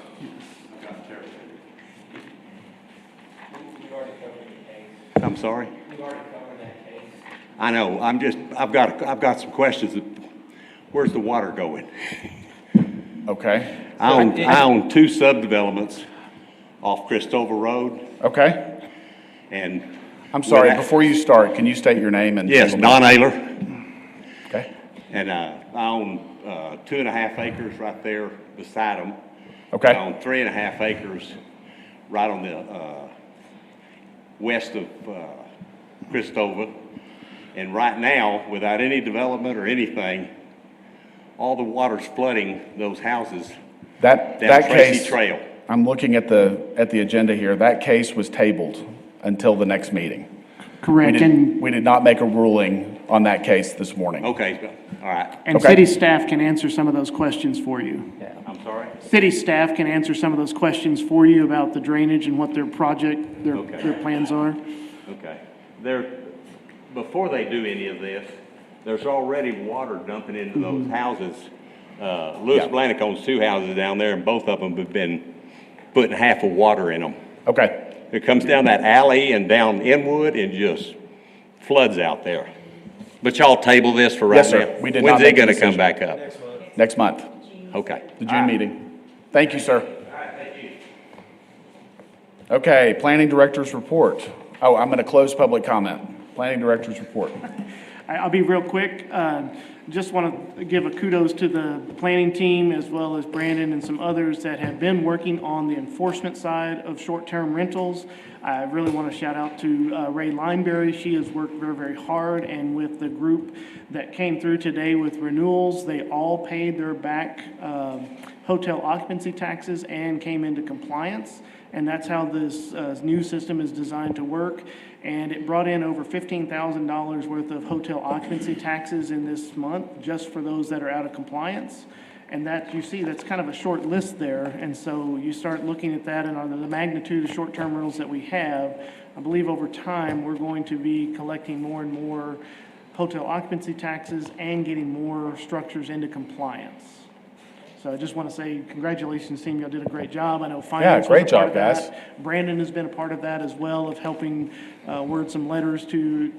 I'm sorry? I know, I've got some questions. Where's the water going? Okay. I own two subdevelopments off Christopher Road. Okay. And. I'm sorry, when I- before you start, can you state your name and? Yes, Don Ayler. Okay. And I own 2.5 acres right there beside them. Okay. I own 3.5 acres right on the west of Christova. And right now, without any development or anything, all the water's flooding those houses That down Tracy case, Trail. I'm looking at the agenda here. That case was tabled until the next meeting. Correct, and, We did not make a ruling on that case this morning. Okay, all right. and Okay. city staff can answer some of those questions for you. I'm sorry? City staff can answer some of those questions for you about the drainage and what their project, their plans are. Okay. Before they do any of this, there's already water dumping into those houses. Louis Yeah. Blannick owns two houses down there, and both of them have been putting half of water in them. Okay. It comes down that alley and down Inwood and just floods out there. But y'all table this for right Yes, now? sir. We did When's not it make a gonna come decision. back up? Next month, Okay. the June meeting. Thank you, sir. Okay, planning director's report. Oh, I'm going to close public comment. Planning director's report. I'll be real quick. Just want to give a kudos to the planning team as well as Brandon and some others that have been working on the enforcement side of short-term rentals. I really want to shout out to Ray Lineberry. She has worked very, very hard, and with the group that came through today with renewals, they all paid their back hotel occupancy taxes and came into compliance. And that's how this new system is designed to work. And it brought in over $15,000 worth of hotel occupancy taxes in this month, just for those that are out of compliance. And that, you see, that's kind of a short list there. And so you start looking at that and on the magnitude of short-term rentals that we have, I believe over time, we're going to be collecting more and more hotel occupancy taxes and getting more structures into compliance. So I just want to say congratulations, team. Y'all did a great job. I know finance great was a part job, of guys. that. Brandon has been a part of that as well, of helping word some letters to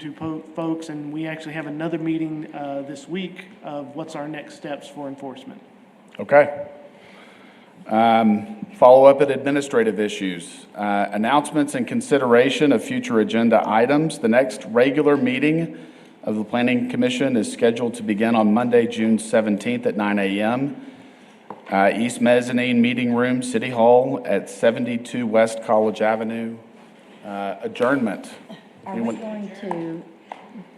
folks. And we actually have another meeting this week of what's our next steps for enforcement. Okay. Follow-up at administrative issues. Announcements and consideration of future agenda items. The next regular meeting of the Planning Commission is scheduled to begin on Monday, June 17th at 9 a.m. East Mezzanine Meeting Room, City Hall at 72 West College Avenue. Adjournment. Are we going to,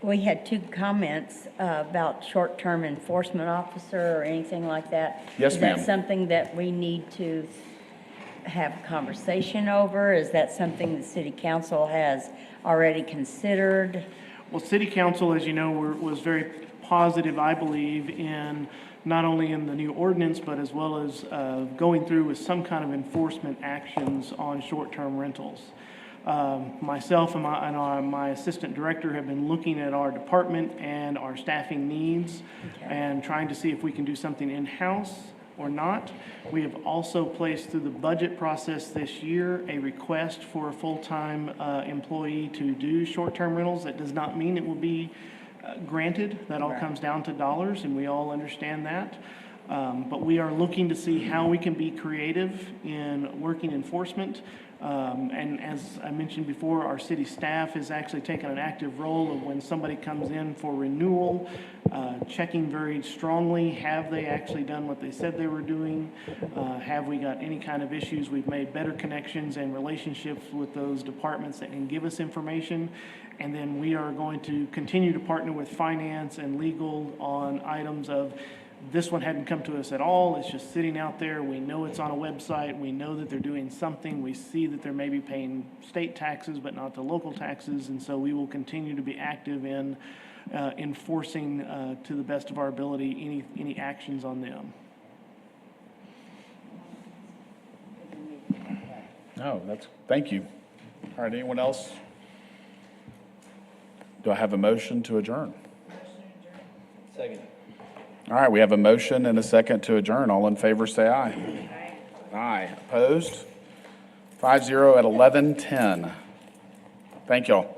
we had two comments about short-term enforcement officer or anything like that. Yes, ma'am. Is that something that we need to have a conversation over? Is that something the city council has already considered? Well, city council, as you know, was very positive, I believe, in not only in the new ordinance, but as well as going through with some kind of enforcement actions on short-term rentals. Myself and my assistant director have been looking at our department and our staffing needs and trying to see if we can do something in-house or not. We have also placed through the budget process this year a request for a full-time employee to do short-term rentals. That does not mean it will be granted. That all comes down to dollars, and we all understand that. But we are looking to see how we can be creative in working enforcement. And as I mentioned before, our city staff has actually taken an active role of when somebody comes in for renewal, checking very strongly, have they actually done what they said they were doing? Have we got any kind of issues? We've made better connections and relationships with those departments that can give us information. And then we are going to continue to partner with finance and legal on items of, this one hadn't come to us at all, it's just sitting out there, we know it's on a website, we know that they're doing something, we see that they're maybe paying state taxes but not the local taxes, and so we will continue to be active in enforcing to the best of our ability any actions on them. No, thank you. All right, anyone else? Do I have a motion to adjourn? Second. All right, we have a motion and a second to adjourn. All in favor, say aye. Aye. Opposed? 5-0 at 11:10. Thank y'all.